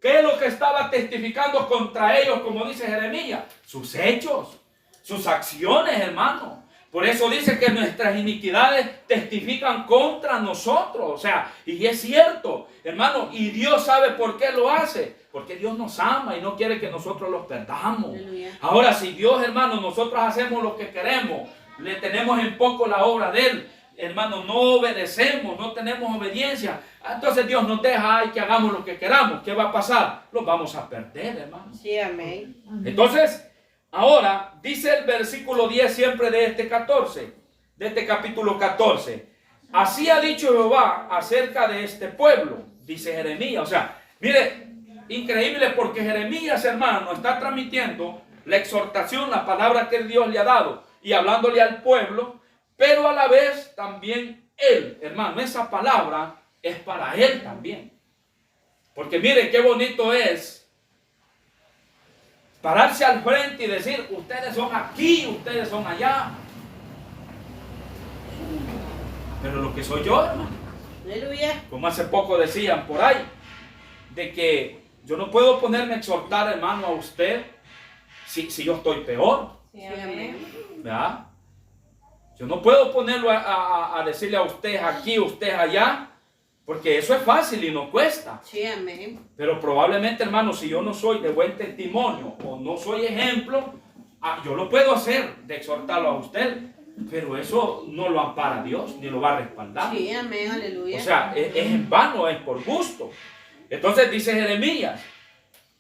¿qué es lo que estaba testificando contra ellos, como dice Jeremías? Sus hechos, sus acciones, hermano. Por eso dice que nuestras iniquidades testifican contra nosotros. O sea, y es cierto, hermano, y Dios sabe por qué lo hace. Porque Dios nos ama y no quiere que nosotros los perdamos. Aleluya. Ahora, si Dios, hermano, nosotros hacemos lo que queremos, le tenemos en poco la obra de Él, hermano, no obedecemos, no tenemos obediencia, entonces Dios nos deja y que hagamos lo que queramos. ¿Qué va a pasar? Los vamos a perder, hermano. Sí, amén. Entonces, ahora dice el versículo 10 siempre de este 14, de este capítulo 14. Así ha dicho Jehová acerca de este pueblo, dice Jeremías. O sea, mire, increíble, porque Jeremías, hermano, está transmitiendo la exhortación, la palabra que Dios le ha dado y hablándole al pueblo, pero a la vez también él, hermano, esa palabra es para él también. Porque mire qué bonito es pararse al frente y decir, ustedes son aquí, ustedes son allá. Pero lo que soy yo, hermano, Aleluya. como hace poco decían por ahí, de que yo no puedo ponerme a exhortar, hermano, a usted si yo estoy peor, Sí, amén. ¿verdad? Yo no puedo ponerlo a decirle a usted aquí, usted allá, porque eso es fácil y no cuesta. Sí, amén. Pero probablemente, hermano, si yo no soy de buen testimonio o no soy ejemplo, yo lo puedo hacer de exhortarlo a usted, pero eso no lo ampara Dios ni lo va a respaldar. Sí, amén. Aleluya. O sea, es en vano, es por gusto. Entonces dice Jeremías,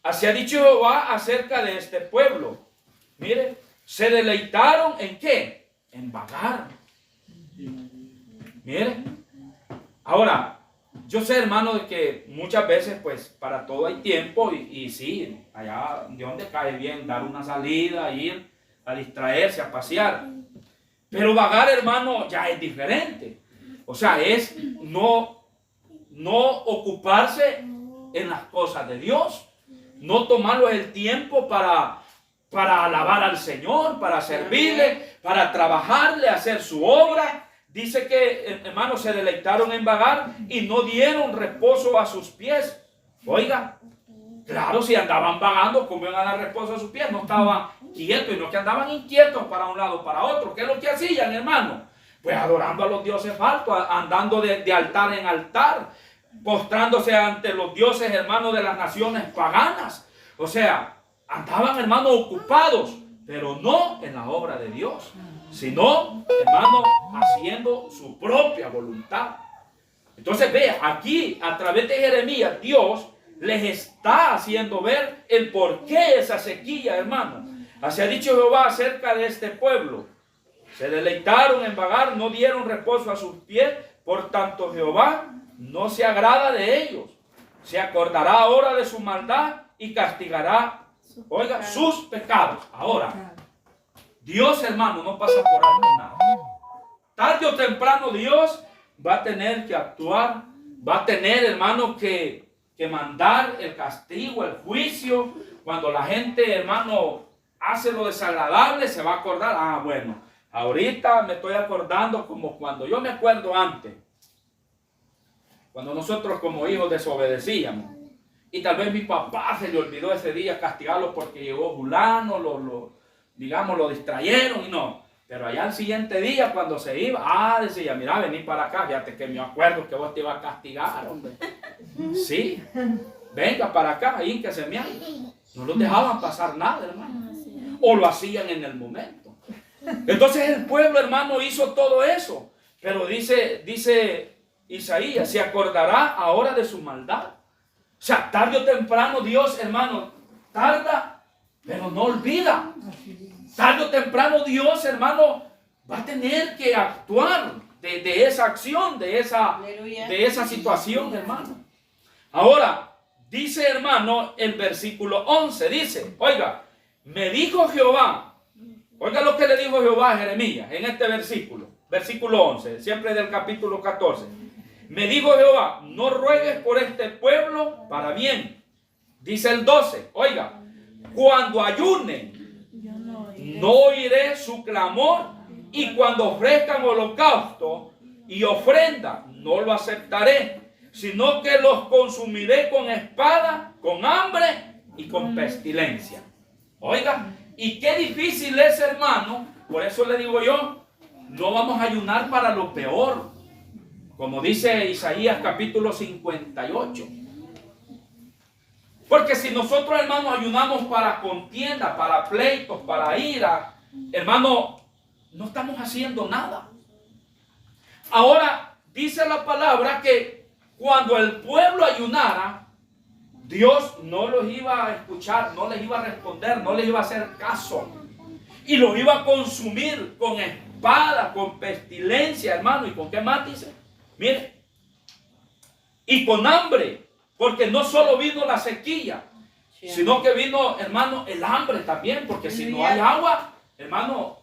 así ha dicho Jehová acerca de este pueblo. Mire, se deleitaron en ¿qué? En vagar. Mire, ahora, yo sé, hermano, de que muchas veces, pues, para todo hay tiempo y sí, allá de donde cae bien dar una salida, ir a distraerse, a pasear. Pero vagar, hermano, ya es diferente. O sea, es no ocuparse en las cosas de Dios, no tomarlo el tiempo para alabar al Señor, para servirle, para trabajarle, hacer su obra. Dice que, hermanos, se deleitaron en vagar y no dieron reposo a sus pies. Oiga, claro, si andaban vagando, ¿cómo iban a dar reposo a sus pies? No estaban quietos, y no que andaban inquietos para un lado, para otro. ¿Qué es lo que hacían, hermano? Pues adorando a los dioses falsos, andando de altar en altar, postrándose ante los dioses, hermanos, de las naciones paganas. O sea, andaban, hermanos, ocupados, pero no en la obra de Dios, sino, hermano, haciendo su propia voluntad. Entonces, vea, aquí, a través de Jeremías, Dios les está haciendo ver el porqué esa sequía, hermano. Así ha dicho Jehová acerca de este pueblo. Se deleitaron en vagar, no dieron reposo a sus pies, por tanto Jehová no se agrada de ellos. Se acordará ahora de su maldad y castigará, oiga, sus pecados. Ahora, Dios, hermano, no pasa por alto nada. Tarde o temprano Dios va a tener que actuar, va a tener, hermano, que mandar el castigo, el juicio. Cuando la gente, hermano, hace lo desagradable, se va a acordar, bueno, ahorita me estoy acordando como cuando yo me acuerdo antes, cuando nosotros como hijos desobedecíamos. Y tal vez mi papá se le olvidó ese día castigarlo porque llegó fulano, lo distrayeron y no. Pero allá al siguiente día cuando se iba, decía, mira, vení para acá, fíjate que me acuerdo que vos te ibas a castigar, hombre. Sí, venga para acá, ahí que se me haga. No los dejaban pasar nada, hermano. O lo hacían en el momento. Entonces el pueblo, hermano, hizo todo eso. Pero dice Isaías, se acordará ahora de su maldad. O sea, tarde o temprano Dios, hermano, tarda, pero no olvida. Tarde o temprano Dios, hermano, va a tener que actuar de esa acción, de esa situación, hermano. Ahora, dice, hermano, el versículo 11, dice, oiga, me dijo Jehová, oiga lo que le dijo Jehová a Jeremías en este versículo 11, siempre del capítulo 14. Me dijo Jehová, no ruegues por este pueblo para bien. Dice el 12, oiga, cuando ayunen, no oiré su clamor, y cuando ofrezcan holocausto y ofrenda, no lo aceptaré, sino que los consumiré con espada, con hambre y con pestilencia. Oiga, y qué difícil es, hermano, por eso le digo yo, no vamos a ayunar para lo peor, como dice Isaías capítulo 58. Porque si nosotros, hermanos, ayunamos para contienda, para pleitos, para ira, hermano, no estamos haciendo nada. Ahora, dice la palabra que cuando el pueblo ayunara, Dios no los iba a escuchar, no les iba a responder, no les iba a hacer caso. Y los iba a consumir con espada, con pestilencia, hermano. ¿Y con qué más dice? Mire. Y con hambre. Porque no solo vino la sequía, sino que vino, hermano, el hambre también. Porque si no hay agua, hermano,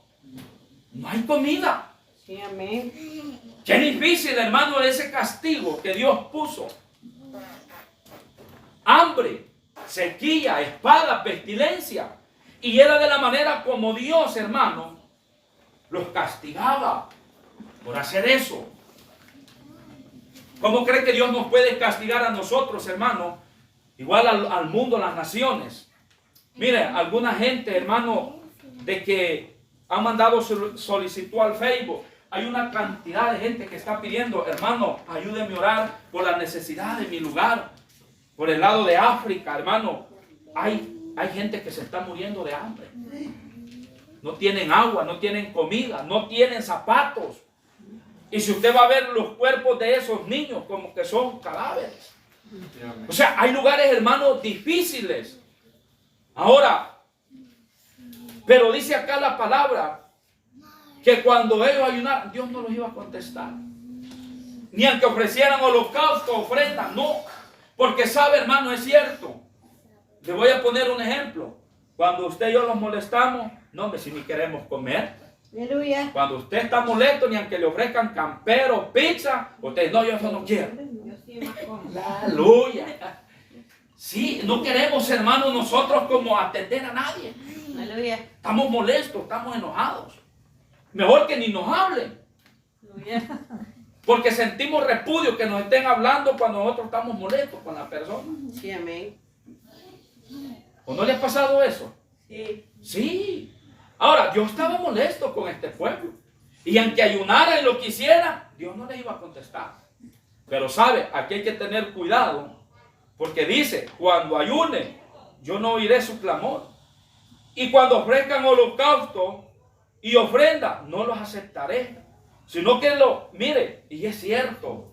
no hay comida. Sí, amén. Qué difícil, hermano, ese castigo que Dios puso. Hambre, sequía, espada, pestilencia. Y era de la manera como Dios, hermano, los castigaba por hacer eso. ¿Cómo cree que Dios nos puede castigar a nosotros, hermano? Igual al mundo, a las naciones. Mire, alguna gente, hermano, de que han mandado solicitud al Facebook. Hay una cantidad de gente que está pidiendo, hermano, ayúdenme a orar por la necesidad de mi lugar. Por el lado de África, hermano, hay gente que se está muriendo de hambre. No tienen agua, no tienen comida, no tienen zapatos. Y si usted va a ver los cuerpos de esos niños, como que son cadáveres. O sea, hay lugares, hermanos, difíciles. Ahora, pero dice acá la palabra que cuando ellos ayunaran, Dios no los iba a contestar. Ni aunque ofrecieran holocausto, ofrenda, no. Porque sabe, hermano, es cierto. Le voy a poner un ejemplo. Cuando usted y yo los molestamos, no, hombre, si ni queremos comer. Aleluya. Cuando usted está molesto, ni aunque le ofrezcan campero, pizza, usted, no, yo eso no quiero. Aleluya. Sí, no queremos, hermano, nosotros como atender a nadie. Aleluya. Estamos molestos, estamos enojados. Mejor que ni nos hablen. Aleluya. Porque sentimos repudio que nos estén hablando cuando nosotros estamos molestos con la persona. Sí, amén. ¿O no le ha pasado eso? Sí. Sí. Ahora, Dios estaba molesto con este pueblo. Y aunque ayunara y lo quisiera, Dios no le iba a contestar. Pero sabe, aquí hay que tener cuidado. Porque dice, cuando ayune, yo no oiré su clamor. Y cuando ofrezcan holocausto y ofrenda, no los aceptaré. Sino que mire, y es cierto.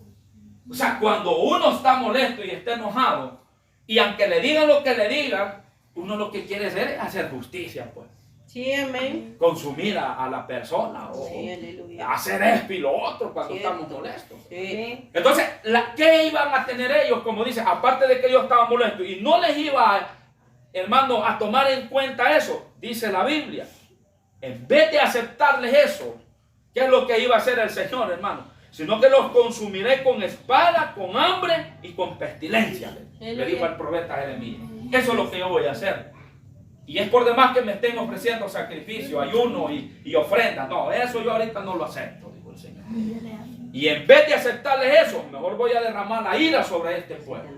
O sea, cuando uno está molesto y está enojado, y aunque le digan lo que le digan, uno lo que quiere hacer es hacer justicia, pues. Sí, amén. Consumir a la persona o Sí, aleluya. hacer esto y lo otro cuando Cierto. estamos molestos. Sí. Entonces, ¿qué iban a tener ellos? Como dice, aparte de que ellos estaban molestos y no les iba, hermano, a tomar en cuenta eso, dice la Biblia. En vez de aceptarles eso, ¿qué es lo que iba a hacer el Señor, hermano? Sino que los consumiré con espada, con hambre y con pestilencia. Le dijo al profeta Jeremías. Eso es lo que yo voy a hacer. Y es por demás que me estén ofreciendo sacrificio, ayuno y ofrenda. No, eso yo ahorita no lo acepto, dijo el Señor. Y en vez de aceptarles eso, mejor voy a derramar la ira sobre este pueblo.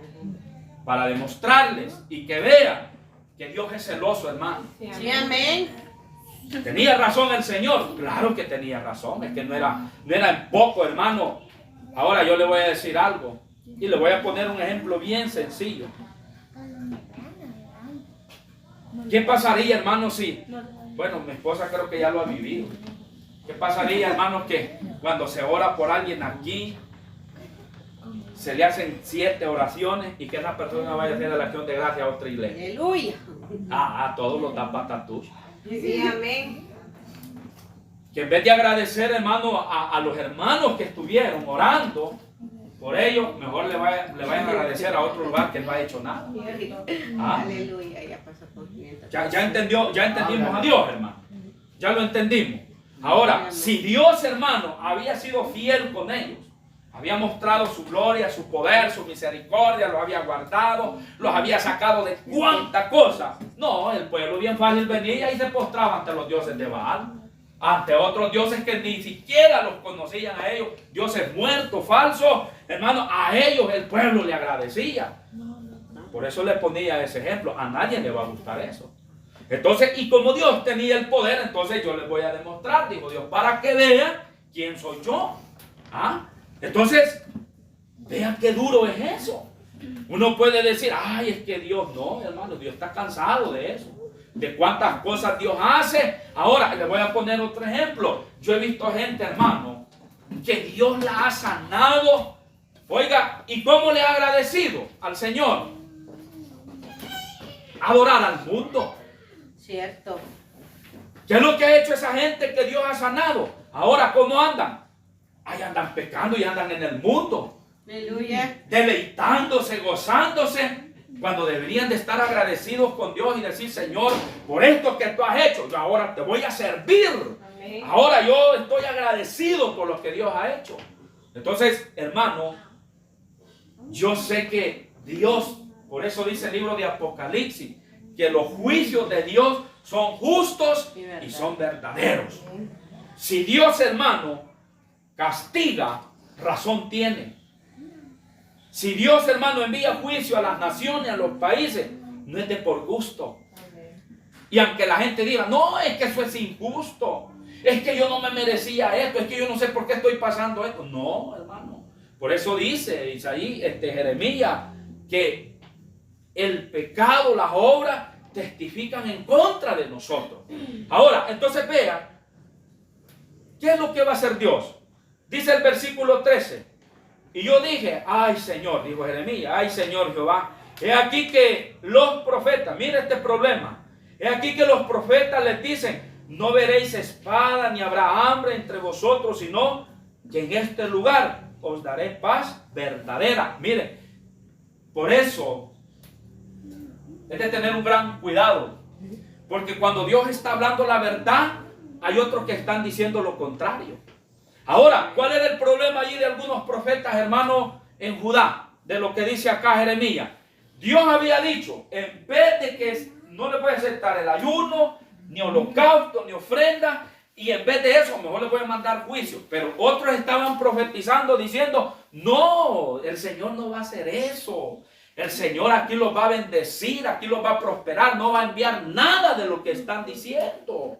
Para demostrarles y que vean que Dios es celoso, hermano. Sí, amén. ¿Tenía razón el Señor? Claro que tenía razón. Es que no era en poco, hermano. Ahora yo le voy a decir algo. Y le voy a poner un ejemplo bien sencillo. ¿Qué pasaría, hermano, si... Bueno, mi esposa creo que ya lo ha vivido. ¿Qué pasaría, hermano, que cuando se ora por alguien aquí, se le hacen 7 oraciones y que esa persona vaya a hacer la acción de gracia a otra iglesia? Aleluya. Todos los da patatús. Sí, amén. Que en vez de agradecer, hermano, a los hermanos que estuvieron orando por ellos, mejor le vayan a agradecer a otro lugar que no ha hecho nada. ¿Ah? Aleluya, ya pasó por mientras. Ya entendimos a Dios, hermano. Ya lo entendimos. Ahora, si Dios, hermano, había sido fiel con ellos, había mostrado su gloria, su poder, su misericordia, los había guardado, los había sacado de cuánta cosa. No, el pueblo bien fácil venía y se postraba ante los dioses de Baal, ante otros dioses que ni siquiera los conocían a ellos, dioses muertos, falsos. Hermano, a ellos el pueblo le agradecía. Por eso le ponía ese ejemplo. A nadie le va a gustar eso. Entonces, y como Dios tenía el poder, entonces yo les voy a demostrar, dijo Dios, para que vean ¿quién soy yo? ¿Ah? Entonces, vean qué duro es eso. Uno puede decir, ay, es que Dios, no, hermano, Dios está cansado de eso. De cuántas cosas Dios hace. Ahora, le voy a poner otro ejemplo. Yo he visto gente, hermano, que Dios la ha sanado. Oiga, ¿y cómo le ha agradecido al Señor? Adorar al mundo. Cierto. ¿Qué es lo que ha hecho esa gente que Dios ha sanado? Ahora, ¿cómo andan? Ahí andan pecando y andan en el mundo. Aleluya. Deleitándose, gozándose. Cuando deberían de estar agradecidos con Dios y decir, Señor, por esto que tú has hecho, yo ahora te voy a servir. Amén. Ahora yo estoy agradecido por lo que Dios ha hecho. Entonces, hermano, yo sé que Dios, por eso dice el libro de Apocalipsis, que los juicios de Dios son justos y son verdaderos. Si Dios, hermano, castiga, razón tiene. Si Dios, hermano, envía juicio a las naciones, a los países, no es de por gusto. Y aunque la gente diga, no, es que eso es injusto, es que yo no me merecía esto, es que yo no sé por qué estoy pasando esto. No, hermano. Por eso dice Jeremías, que el pecado, las obras, testifican en contra de nosotros. Ahora, entonces vean, ¿qué es lo que va a hacer Dios? Dice el versículo 13. Y yo dije, ay Señor, dijo Jeremías, ay Señor Jehová, he aquí que los profetas, mire este problema, he aquí que los profetas les dicen, no veréis espada ni habrá hambre entre vosotros, sino que en este lugar os daré paz verdadera. Mire, por eso es de tener un gran cuidado, porque cuando Dios está hablando la verdad, hay otros que están diciendo lo contrario. Ahora, ¿cuál era el problema allí de algunos profetas, hermanos, en Judá? De lo que dice acá Jeremías. Dios había dicho, en vez de que no le puede aceptar el ayuno, ni holocausto, ni ofrenda, y en vez de eso, mejor le puede mandar juicio. Pero otros estaban profetizando, diciendo, no, el Señor no va a hacer eso. El Señor aquí los va a bendecir, aquí los va a prosperar, no va a enviar nada de lo que están diciendo.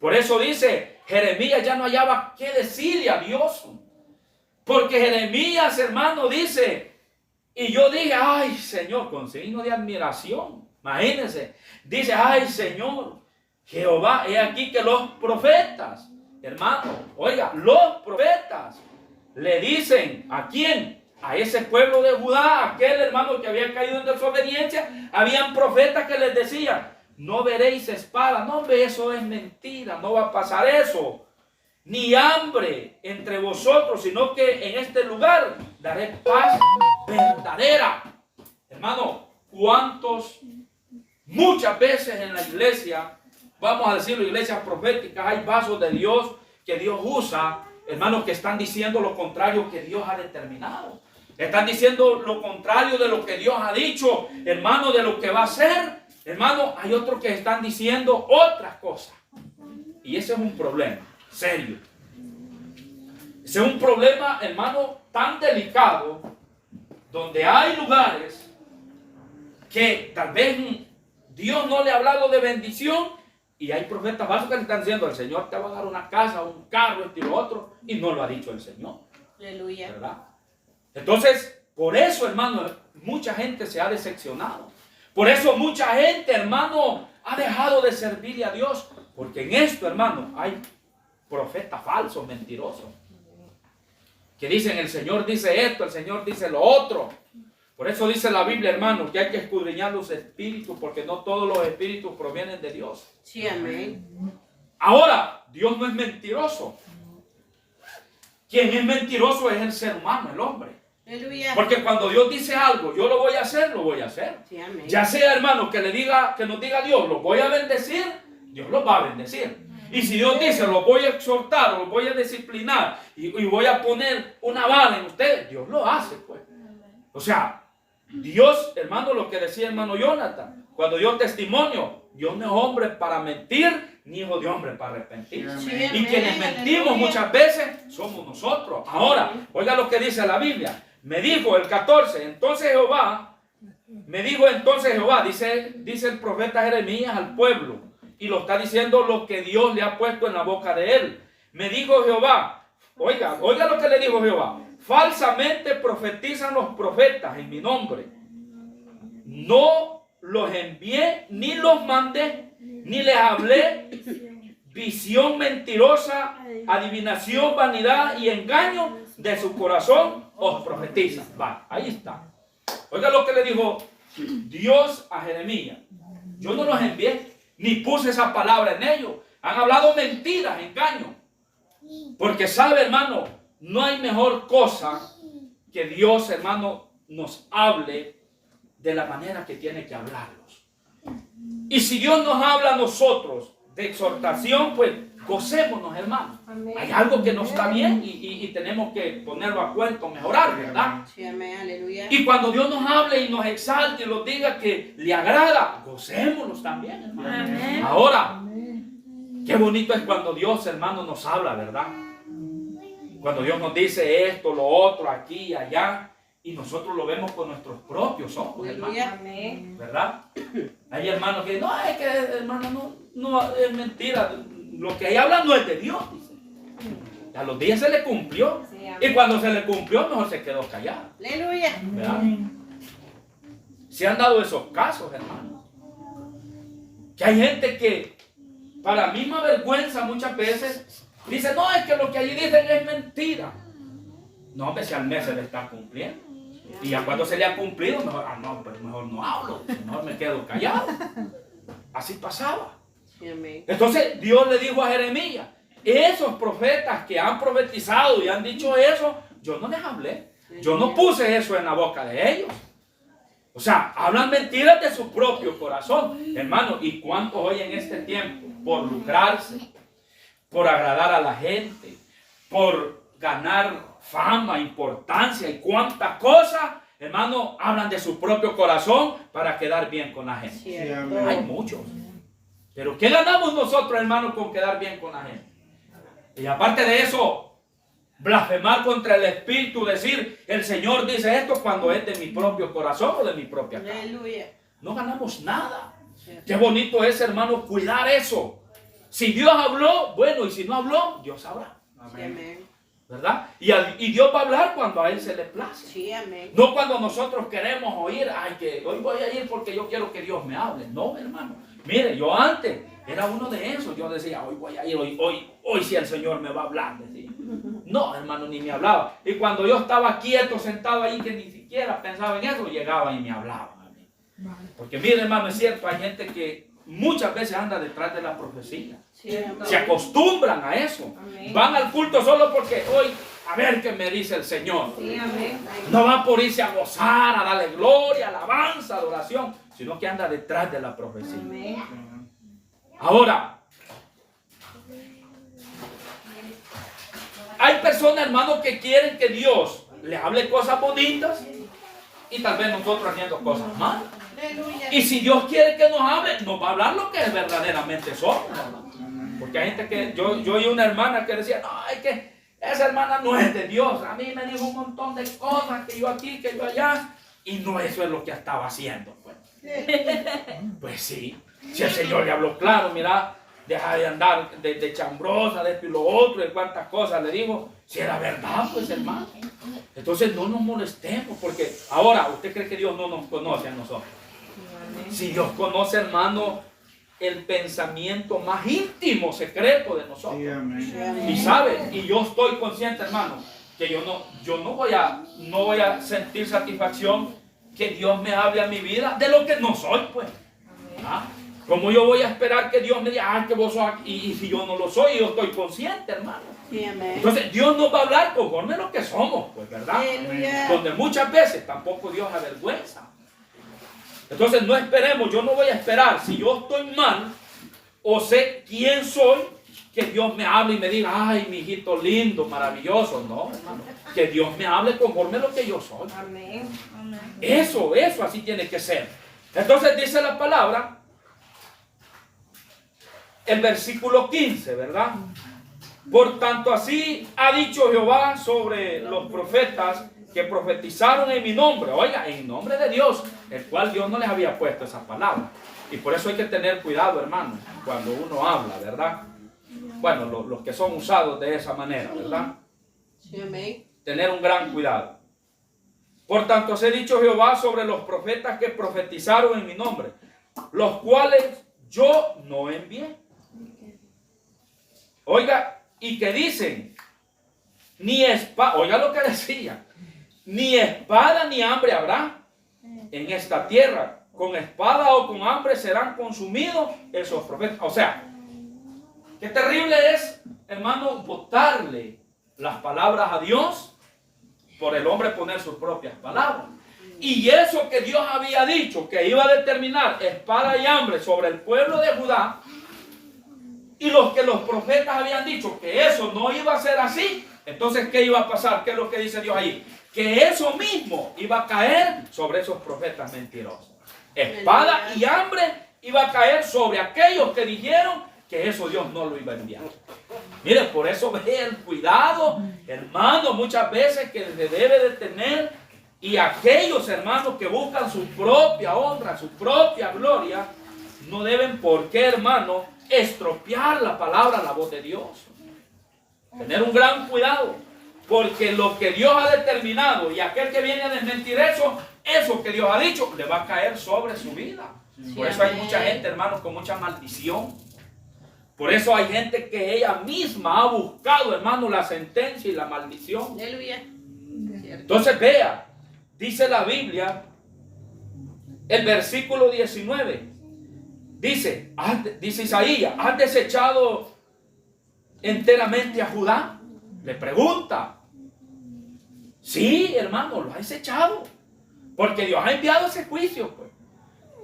Por eso dice, Jeremías ya no hallaba qué decirle a Dios. Porque Jeremías, hermano, dice, y yo dije, ay Señor, con signo de admiración. Imagínense, dice, ay Señor, Jehová, he aquí que los profetas, hermano, oiga, los profetas le dicen, ¿a quién? A ese pueblo de Judá, aquel hermano que había caído en desobediencia, habían profetas que les decían, no veréis espada. No, hombre, eso es mentira, no va a pasar eso. Ni hambre entre vosotros, sino que en este lugar daré paz verdadera. Hermano, ¿cuántos? Muchas veces en la iglesia, vamos a decirlo, iglesias proféticas, hay vasos de Dios que Dios usa, hermanos, que están diciendo lo contrario que Dios ha determinado. Están diciendo lo contrario de lo que Dios ha dicho, hermano, de lo que va a hacer. Hermano, hay otros que están diciendo otras cosas. Y ese es un problema serio. Ese es un problema, hermano, tan delicado, donde hay lugares que tal vez Dios no le ha hablado de bendición y hay profetas falsos que le están diciendo, el Señor te va a dar una casa, un carro, esto y lo otro, y no lo ha dicho el Señor. Aleluya. ¿Verdad? Entonces, por eso, hermano, mucha gente se ha decepcionado. Por eso mucha gente, hermano, ha dejado de servirle a Dios. Porque en esto, hermano, hay profetas falsos, mentirosos. Que dicen, el Señor dice esto, el Señor dice lo otro. Por eso dice la Biblia, hermano, que hay que escudriñar los espíritus, porque no todos los espíritus provienen de Dios. Sí, amén. Ahora, Dios no es mentiroso. Quien es mentiroso es el ser humano, el hombre. Aleluya. Porque cuando Dios dice algo, yo lo voy a hacer, lo voy a hacer. Sí, amén. Ya sea, hermano, que nos diga Dios, lo voy a bendecir, Dios lo va a bendecir. Y si Dios dice, lo voy a exhortar, lo voy a disciplinar y voy a poner una vara en ustedes, Dios lo hace, pues. O sea, Dios, hermano, lo que decía hermano Jonathan, cuando dio testimonio, Dios no es hombre para mentir, ni hijo de hombre para arrepentirse. Sí, Y amén. quienes mentimos Aleluya. muchas veces somos nosotros. Ahora, oiga lo que dice la Biblia. Me dijo el 14, entonces Jehová, dice el profeta Jeremías al pueblo, y lo está diciendo lo que Dios le ha puesto en la boca de él. Me dijo Jehová, Oiga lo que le dijo Jehová. Falsamente profetizan los profetas en mi nombre. No los envié, ni los mandé, ni les hablé visión mentirosa, adivinación, vanidad y engaño de su corazón os profetizan. Va, ahí está. Oiga lo que le dijo Dios a Jeremías. Yo no los envié, ni puse esa palabra en ellos. Han hablado mentiras, engaño. Porque sabe, hermano, no hay mejor cosa que Dios, hermano, nos hable de la manera que tiene que hablarlos. Y si Dios nos habla a nosotros de exhortación, pues gocémonos, hermano. Amén. Hay algo que no está bien y tenemos que ponerlo a cuento, mejorar, ¿verdad? Sí, amén, aleluya. Y cuando Dios nos hable y nos exalte y nos diga que le agrada, gocémonos también, hermano. Amén. Ahora, qué bonito es cuando Dios, hermano, nos habla, ¿verdad? Cuando Dios nos dice esto, lo otro, aquí y allá, y nosotros lo vemos con nuestros propios ojos, hermano. ¿Verdad? Hay hermanos que no, es que, hermano, no, es mentira. Lo que ahí hablan no es de Dios, dice. A los días se le cumplió. Sí, y cuando se le cumplió, mejor se quedó callado. Aleluya. ¿Verdad? Se han dado esos casos, hermano. Que hay gente que, para misma vergüenza, muchas veces, dice, no, es que lo que allí dicen es mentira. No, hombre, si al mes se le está cumpliendo. Y ya cuando se le ha cumplido, mejor, no, pues mejor no hablo, mejor me quedo callado. Así pasaba. Entonces Dios le dijo a Jeremías, esos profetas que han profetizado y han dicho eso, yo no les hablé. Yo no puse eso en la boca de ellos. O sea, hablan mentiras de su propio corazón. Hermano, ¿y cuántos hoy en este tiempo, por lucrarse, por agradar a la gente, por ganar fama, importancia y cuántas cosas, hermano, hablan de su propio corazón para quedar bien con la gente? Sí, hay muchos. Pero ¿qué ganamos nosotros, hermano, con quedar bien con la gente? Y aparte de eso, blasfemar contra el Espíritu, decir, el Señor dice esto cuando es de mi propio corazón o de mi propia carne. No ganamos nada. Qué bonito es, hermano, cuidar eso. Si Dios habló, bueno, y si no habló, Dios sabrá. Amén. ¿Verdad? Y Dios va a hablar cuando a Él se le place. Sí, amén. No cuando nosotros queremos oír, ay, que hoy voy a ir porque yo quiero que Dios me hable. No, hermano. Mire, yo antes era uno de esos. Yo decía, hoy voy a ir, hoy si el Señor me va a hablar. Decía. No, hermano, ni me hablaba. Y cuando yo estaba quieto, sentado ahí, que ni siquiera pensaba en eso, llegaba y me hablaba. Porque mire, hermano, es cierto, hay gente que muchas veces anda detrás de la profecía. Sí, se acostumbran a eso. Amén. Van al culto solo porque hoy, a ver qué me dice el Señor. Sí, amén. No van por irse a gozar, a darle gloria, alabanza, adoración, sino que anda detrás de la profecía. Amén. Ahora, hay personas, hermanos, que quieren que Dios les hable cosas bonitas y tal vez nosotros haciendo cosas malas. Y si Dios quiere que nos hable, nos va a hablar lo que verdaderamente somos. Porque hay gente que, yo oí una hermana que decía, no, es que esa hermana no es de Dios. A mí me dijo un montón de cosas, que yo aquí, que yo allá. Y no eso es lo que estaba haciendo. Pues sí, si el Señor le habló claro, mira, deja de andar de chambrosa, de esto y lo otro, de cuántas cosas le digo. Si era verdad, pues hermano. Entonces no nos molestemos, porque ahora, ¿usted cree que Dios no nos conoce a nosotros? Si Dios conoce, hermano, el pensamiento más íntimo, secreto de nosotros. Sí, y sabe, y yo estoy consciente, hermano, que yo no voy a sentir satisfacción que Dios me hable a mi vida de lo que no soy, pues. ¿Ah? ¿Cómo yo voy a esperar que Dios me diga, que vos sos aquí? Y si yo no lo soy, yo estoy consciente, hermano. Sí, entonces Dios nos va a hablar conforme a lo que somos, pues, ¿verdad? Aleluya. Donde muchas veces tampoco Dios avergüenza. Entonces no esperemos, yo no voy a esperar, si yo estoy mal o sé quién soy, que Dios me hable y me diga, ay, mi hijito lindo, maravilloso. No, hermano, que Dios me hable conforme a lo que yo soy. Amén. Eso, así tiene que ser. Entonces dice la palabra, el versículo 15, ¿verdad? Por tanto, así ha dicho Jehová sobre los profetas que profetizaron en mi nombre. Oiga, en nombre de Dios, el cual Dios no les había puesto esa palabra. Y por eso hay que tener cuidado, hermano, cuando uno habla, ¿verdad? Bueno, los que son usados de esa manera, ¿verdad? Sí, amén. Tener un gran cuidado. Por tanto, os he dicho Jehová sobre los profetas que profetizaron en mi nombre, los cuales yo no envié. Oiga, y que dicen, ni espada, oiga lo que decía, ni espada ni hambre habrá en esta tierra. Con espada o con hambre serán consumidos esos profetas. O sea, qué terrible es, hermano, botarle las palabras a Dios por el hombre poner sus propias palabras. Y eso que Dios había dicho que iba a determinar espada y hambre sobre el pueblo de Judá, y los que los profetas habían dicho que eso no iba a ser así, entonces ¿qué iba a pasar? ¿Qué es lo que dice Dios ahí? Que eso mismo iba a caer sobre esos profetas mentirosos. Espada y hambre iba a caer sobre aquellos que dijeron que eso Dios no lo iba a enviar. Miren, por eso ve el cuidado, hermano, muchas veces que se debe de tener, y aquellos hermanos que buscan su propia honra, su propia gloria, no deben por qué, hermano, estropear la palabra, la voz de Dios. Tener un gran cuidado, porque lo que Dios ha determinado y aquel que viene a desmentir eso que Dios ha dicho, le va a caer sobre su vida. Por eso hay mucha gente, hermanos, con mucha maldición. Por eso hay gente que ella misma ha buscado, hermano, la sentencia y la maldición. Aleluya. Entonces vea, dice la Biblia, el versículo 19, dice Isaías, ¿has desechado enteramente a Judá? Le pregunta. Sí, hermano, lo ha desechado, porque Dios ha enviado ese juicio, pues,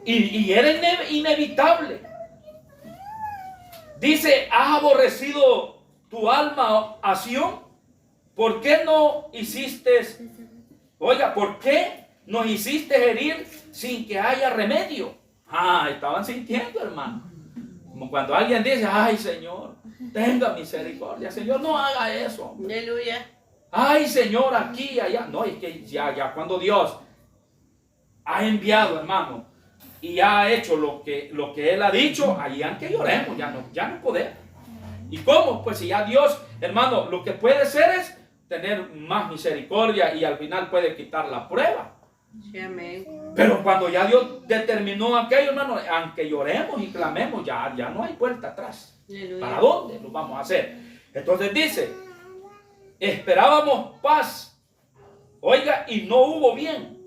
y era inevitable. Dice, ¿has aborrecido tu alma a Sión? ¿Por qué no hiciste, oiga, por qué nos hiciste herir sin que haya remedio? Estaban sintiendo, hermano. Como cuando alguien dice, ay, Señor, tenga misericordia. Señor, no haga eso. Aleluya. Ay, Señor, aquí y allá. No, es que ya cuando Dios ha enviado, hermano, y ha hecho lo que Él ha dicho, ahí aunque lloremos, ya no podemos. ¿Y cómo? Pues si ya Dios, hermano, lo que puede ser es tener más misericordia y al final puede quitar la prueba. Sí, amén. Pero cuando ya Dios determinó aquello, hermano, aunque lloremos y clamemos, ya no hay vuelta atrás. Aleluya. ¿Para dónde lo vamos a hacer? Entonces dice, esperábamos paz, oiga, y no hubo bien.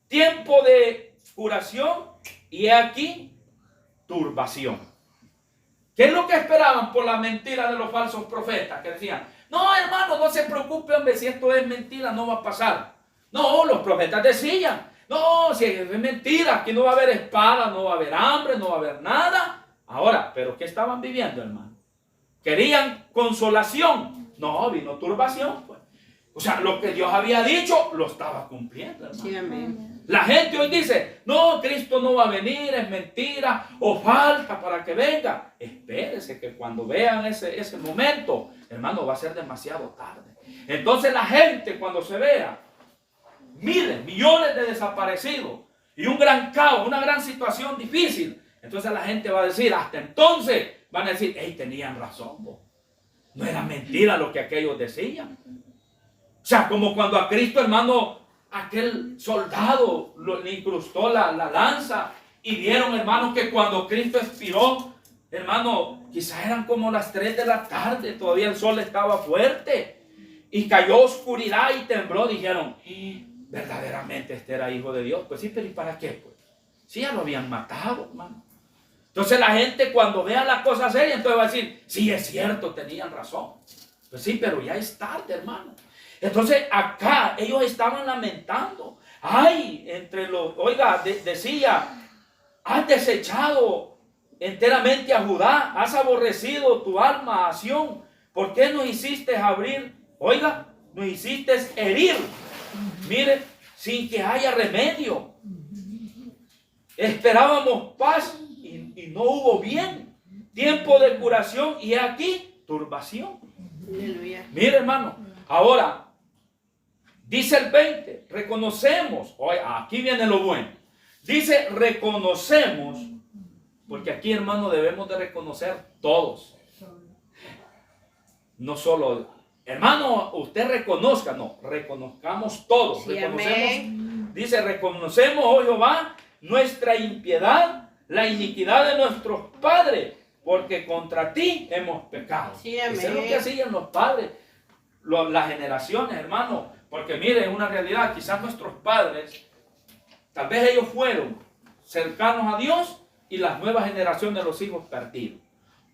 Tiempo de curación, y he aquí turbación. ¿Qué es lo que esperaban por la mentira de los falsos profetas? Que decían, no, hermano, no se preocupe, hombre, si esto es mentira, no va a pasar. No, los profetas decían, no, si es mentira, aquí no va a haber espada, no va a haber hambre, no va a haber nada. Ahora, ¿pero qué estaban viviendo, hermano? ¿Querían consolación? No, vino turbación, pues. O sea, lo que Dios había dicho, lo estaba cumpliendo, hermano. Sí, amén. La gente hoy dice, no, Cristo no va a venir, es mentira, o falta para que venga. Espérese que cuando vean ese momento, hermano, va a ser demasiado tarde. Entonces la gente cuando se vea, miren, millones de desaparecidos y un gran caos, una gran situación difícil, entonces la gente va a decir, hasta entonces van a decir, hey, tenían razón, no era mentira lo que aquellos decían. O sea, como cuando a Cristo, hermano, aquel soldado le incrustó la lanza y vieron, hermano, que cuando Cristo expiró, hermano, quizás eran como las 3 de la tarde, todavía el sol estaba fuerte y cayó oscuridad y tembló. Dijeron, verdaderamente este era hijo de Dios. Pues sí, pero ¿y para qué? Pues sí, ya lo habían matado, hermano. Entonces la gente cuando vea la cosa seria, entonces va a decir, sí, es cierto, tenían razón. Pues sí, pero ya es tarde, hermano. Entonces acá ellos estaban lamentando. Ay, oiga, decía, has desechado enteramente a Judá, has aborrecido tu alma a Sión. ¿Por qué nos hiciste abrir? Oiga, nos hiciste herir. Mire, sin que haya remedio. Esperábamos paz y no hubo bien. Tiempo de curación y aquí turbación. Aleluya. Mire, hermano, ahora dice el 20, reconocemos, oye, aquí viene lo bueno, dice reconocemos, porque aquí, hermano, debemos de reconocer todos, no solo Hermano, usted reconozca, no, reconozcamos todos. Sí, Reconocemos, dice, reconocemos, oh Jehová, nuestra impiedad, la iniquidad de nuestros padres, porque contra ti hemos pecado. Sí, Eso es lo que hacían los padres, las generaciones, hermano. Porque miren, una realidad, quizás nuestros padres, tal vez ellos fueron cercanos a Dios y las nuevas generaciones de los hijos perdidos.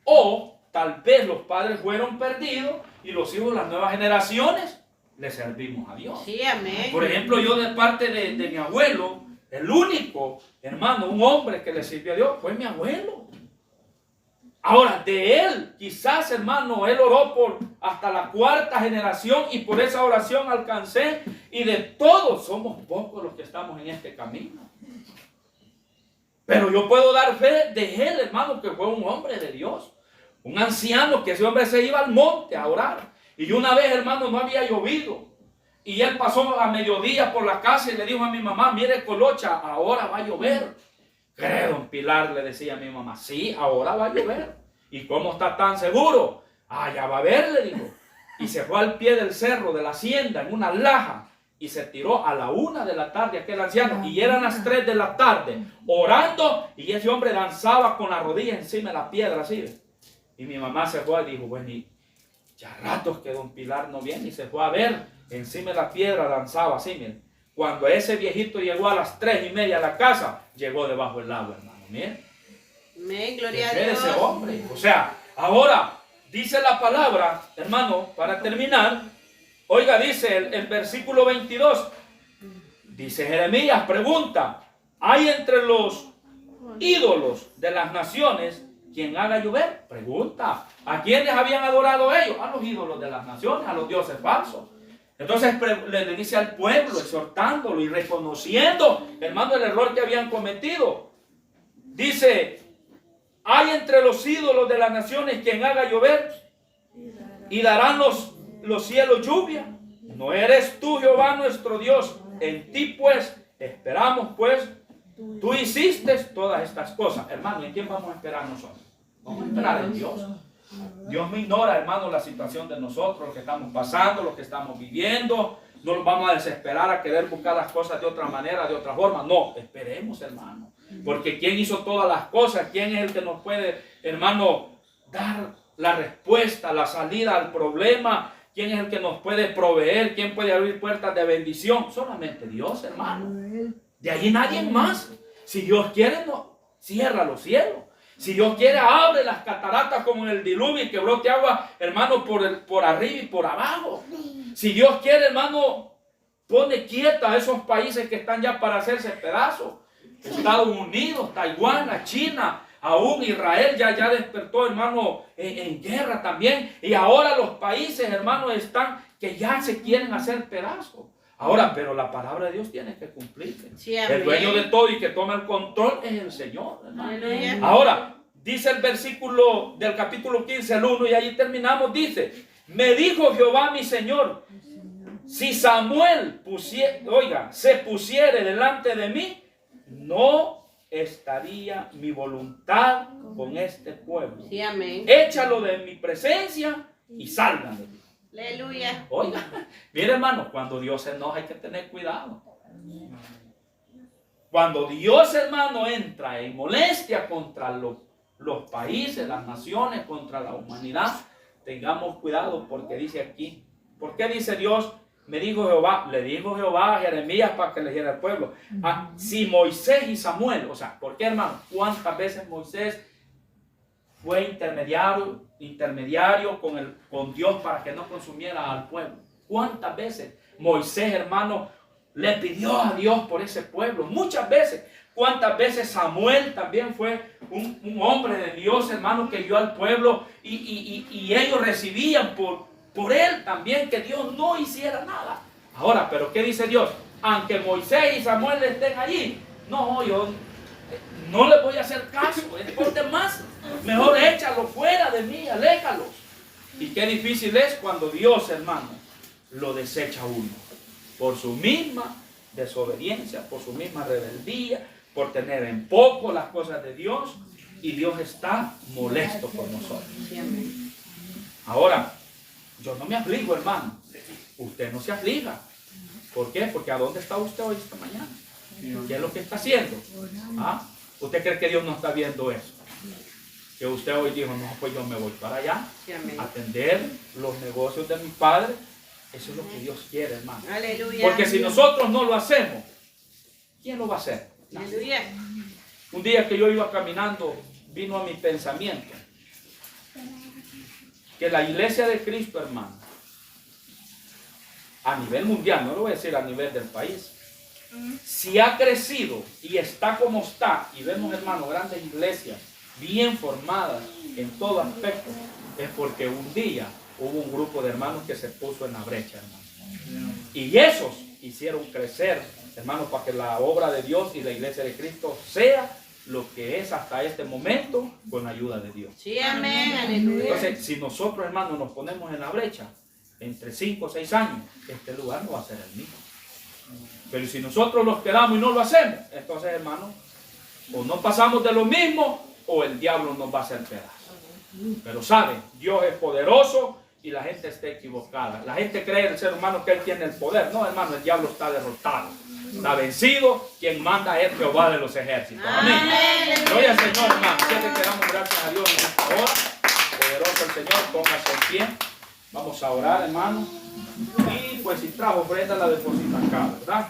O tal vez los padres fueron perdidos y los hijos, las nuevas generaciones, le servimos a Dios. Sí, amén. Por ejemplo, yo de parte de mi abuelo, el único, hermano, un hombre que le sirvió a Dios fue mi abuelo. Ahora, de él, quizás, hermano, él oró por hasta la 4ª generación y por esa oración alcancé. Y de todos somos pocos los que estamos en este camino. Pero yo puedo dar fe de él, hermano, que fue un hombre de Dios. Un anciano, que ese hombre se iba al monte a orar. Y una vez, hermano, no había llovido. Y él pasó a mediodía por la casa y le dijo a mi mamá, mire Colocha, ahora va a llover. ¿Cree, don Pilar? Le decía a mi mamá, sí, ahora va a llover. ¿Y cómo está tan seguro? Ah, ya va a ver, le dijo. Y se fue al pie del cerro de la hacienda en una laja y se tiró a la 1 de la tarde aquel anciano. Y eran las 3 de la tarde orando y ese hombre danzaba con la rodilla encima de la piedra así. Y mi mamá se fue y dijo, bueno, y ya ratos que don Pilar no viene, y se fue a ver encima de la piedra, danzaba así, miren. Cuando ese viejito llegó a las 3:30 a la casa, llegó debajo del agua, hermano, miren. Amén, gloria a Dios. Dios. Ese hombre. O sea, ahora dice la palabra, hermano, para terminar, oiga, dice el versículo 22, dice Jeremías, pregunta, ¿hay entre los ídolos de las naciones quien haga llover? Pregunta, ¿a quiénes habían adorado ellos? A los ídolos de las naciones, a los dioses falsos. Entonces le dice al pueblo, exhortándolo y reconociendo, hermano, el error que habían cometido. Dice, ¿hay entre los ídolos de las naciones quien haga llover? ¿Y darán los cielos lluvia? ¿No eres tú, Jehová, nuestro Dios? En ti, pues, esperamos, pues, tú hiciste todas estas cosas. Hermano, ¿en quién vamos a esperar nosotros? Vamos a esperar en Dios. Dios no ignora, hermano, la situación de nosotros, lo que estamos pasando, lo que estamos viviendo. No nos vamos a desesperar a querer buscar las cosas de otra manera, de otra forma. No, esperemos, hermano. Porque ¿quién hizo todas las cosas? ¿Quién es el que nos puede, hermano, dar la respuesta, la salida al problema? ¿Quién es el que nos puede proveer? ¿Quién puede abrir puertas de bendición? Solamente Dios, hermano. De allí nadie más. Si Dios quiere, no cierra los cielos. Si Dios quiere, abre las cataratas como en el diluvio y que brote agua, hermano, por arriba y por abajo. Si Dios quiere, hermano, pone quieta a esos países que están ya para hacerse pedazos. Estados Unidos, Taiwán, la China, aún Israel ya despertó, hermano, en guerra también. Y ahora los países, hermano, están que ya se quieren hacer pedazos. Ahora, pero la palabra de Dios tiene que cumplirse. Sí, el dueño de todo y que toma el control es el Señor, hermano. Aleluya. Ahora, dice el versículo del capítulo 15, el 1, y ahí terminamos, dice, me dijo Jehová mi Señor, si Samuel se pusiere delante de mí, no estaría mi voluntad con este pueblo. Sí, amén. Échalo de mi presencia y salgan de mí. Aleluya. Oiga, mire, hermano, cuando Dios se enoja hay que tener cuidado. Cuando Dios, hermano, entra en molestia contra los países, las naciones, contra la humanidad, tengamos cuidado porque dice aquí, ¿por qué dice Dios? Me dijo Jehová, le dijo Jehová a Jeremías para que le dijera al pueblo. Si Moisés y Samuel, o sea, ¿por qué, hermano? ¿Cuántas veces Moisés fue intermediario con Dios para que no consumiera al pueblo? ¿Cuántas veces Moisés, hermano, le pidió a Dios por ese pueblo? Muchas veces. ¿Cuántas veces Samuel también fue un hombre de Dios, hermano, que guió al pueblo y ellos recibían por él también que Dios no hiciera nada? Ahora, ¿pero qué dice Dios? Aunque Moisés y Samuel estén allí, no, yo no les voy a hacer caso, es por demás. Mejor échalo fuera de mí, aléjalos. Y qué difícil es cuando Dios, hermano, lo desecha a uno. Por su misma desobediencia, por su misma rebeldía, por tener en poco las cosas de Dios. Y Dios está molesto con nosotros. Ahora, Yo no me aflijo, hermano. Usted no se aflija. ¿Por qué? Porque ¿a dónde está usted hoy esta mañana? ¿Qué es lo que está haciendo? ¿Ah? ¿Usted cree que Dios no está viendo eso? Que usted hoy dijo, no, pues yo me voy para allá, a atender los negocios de mi padre. Eso es lo que Dios quiere, hermano. Aleluya. Porque si nosotros no lo hacemos, ¿quién lo va a hacer? Aleluya. Un día que yo iba caminando, vino a mi pensamiento que la iglesia de Cristo, hermano, a nivel mundial, no lo voy a decir a nivel del país, si ha crecido y está como está, y vemos, hermano, grandes iglesias bien formadas en todo aspecto, es porque un día hubo un grupo de hermanos que se puso en la brecha, hermano. Y esos hicieron crecer, hermanos, para que la obra de Dios y la iglesia de Cristo sea lo que es hasta este momento con la ayuda de Dios. Sí, amén, aleluya. Entonces, si nosotros, hermanos, nos ponemos en la brecha, entre 5 o 6 años, este lugar no va a ser el mismo. Pero si nosotros nos quedamos y no lo hacemos, entonces, hermanos, o no pasamos de lo mismo, o el diablo nos va a hacer pedazos. Pero sabe, Dios es poderoso y la gente está equivocada. La gente cree en el ser humano que él tiene el poder. No, hermano, el diablo está derrotado. Está vencido. Quien manda es Jehová de los ejércitos. Amén. Gloria al Señor, hermano. Siempre que damos gracias a Dios en esta hora. Poderoso el Señor. Póngase en pie. Vamos a orar, hermano. Y pues si trajo ofrenda, la deposita acá, ¿verdad?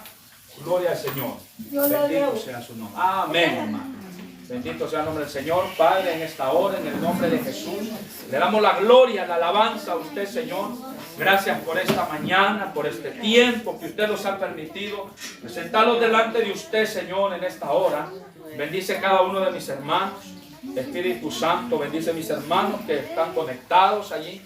Gloria al Señor. Bendito sea su nombre. Amén, hermano. Bendito sea el nombre del Señor. Padre, en esta hora, en el nombre de Jesús, le damos la gloria, la alabanza a usted, Señor. Gracias por esta mañana, por este tiempo que usted nos ha permitido presentarlos delante de usted, Señor, en esta hora. Bendice cada uno de mis hermanos. Espíritu Santo, bendice a mis hermanos que están conectados allí.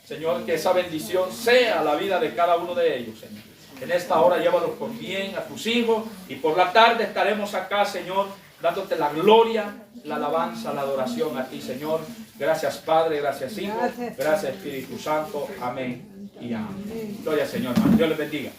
Señor, que esa bendición sea la vida de cada uno de ellos, Señor. En esta hora llévalos por bien a tus hijos y por la tarde estaremos acá, Señor, dándote la gloria, la alabanza, la adoración a ti, Señor. Gracias, Padre, gracias, Hijo, gracias, Espíritu Santo. Amén y amén. Gloria al Señor, hermano. Dios les bendiga.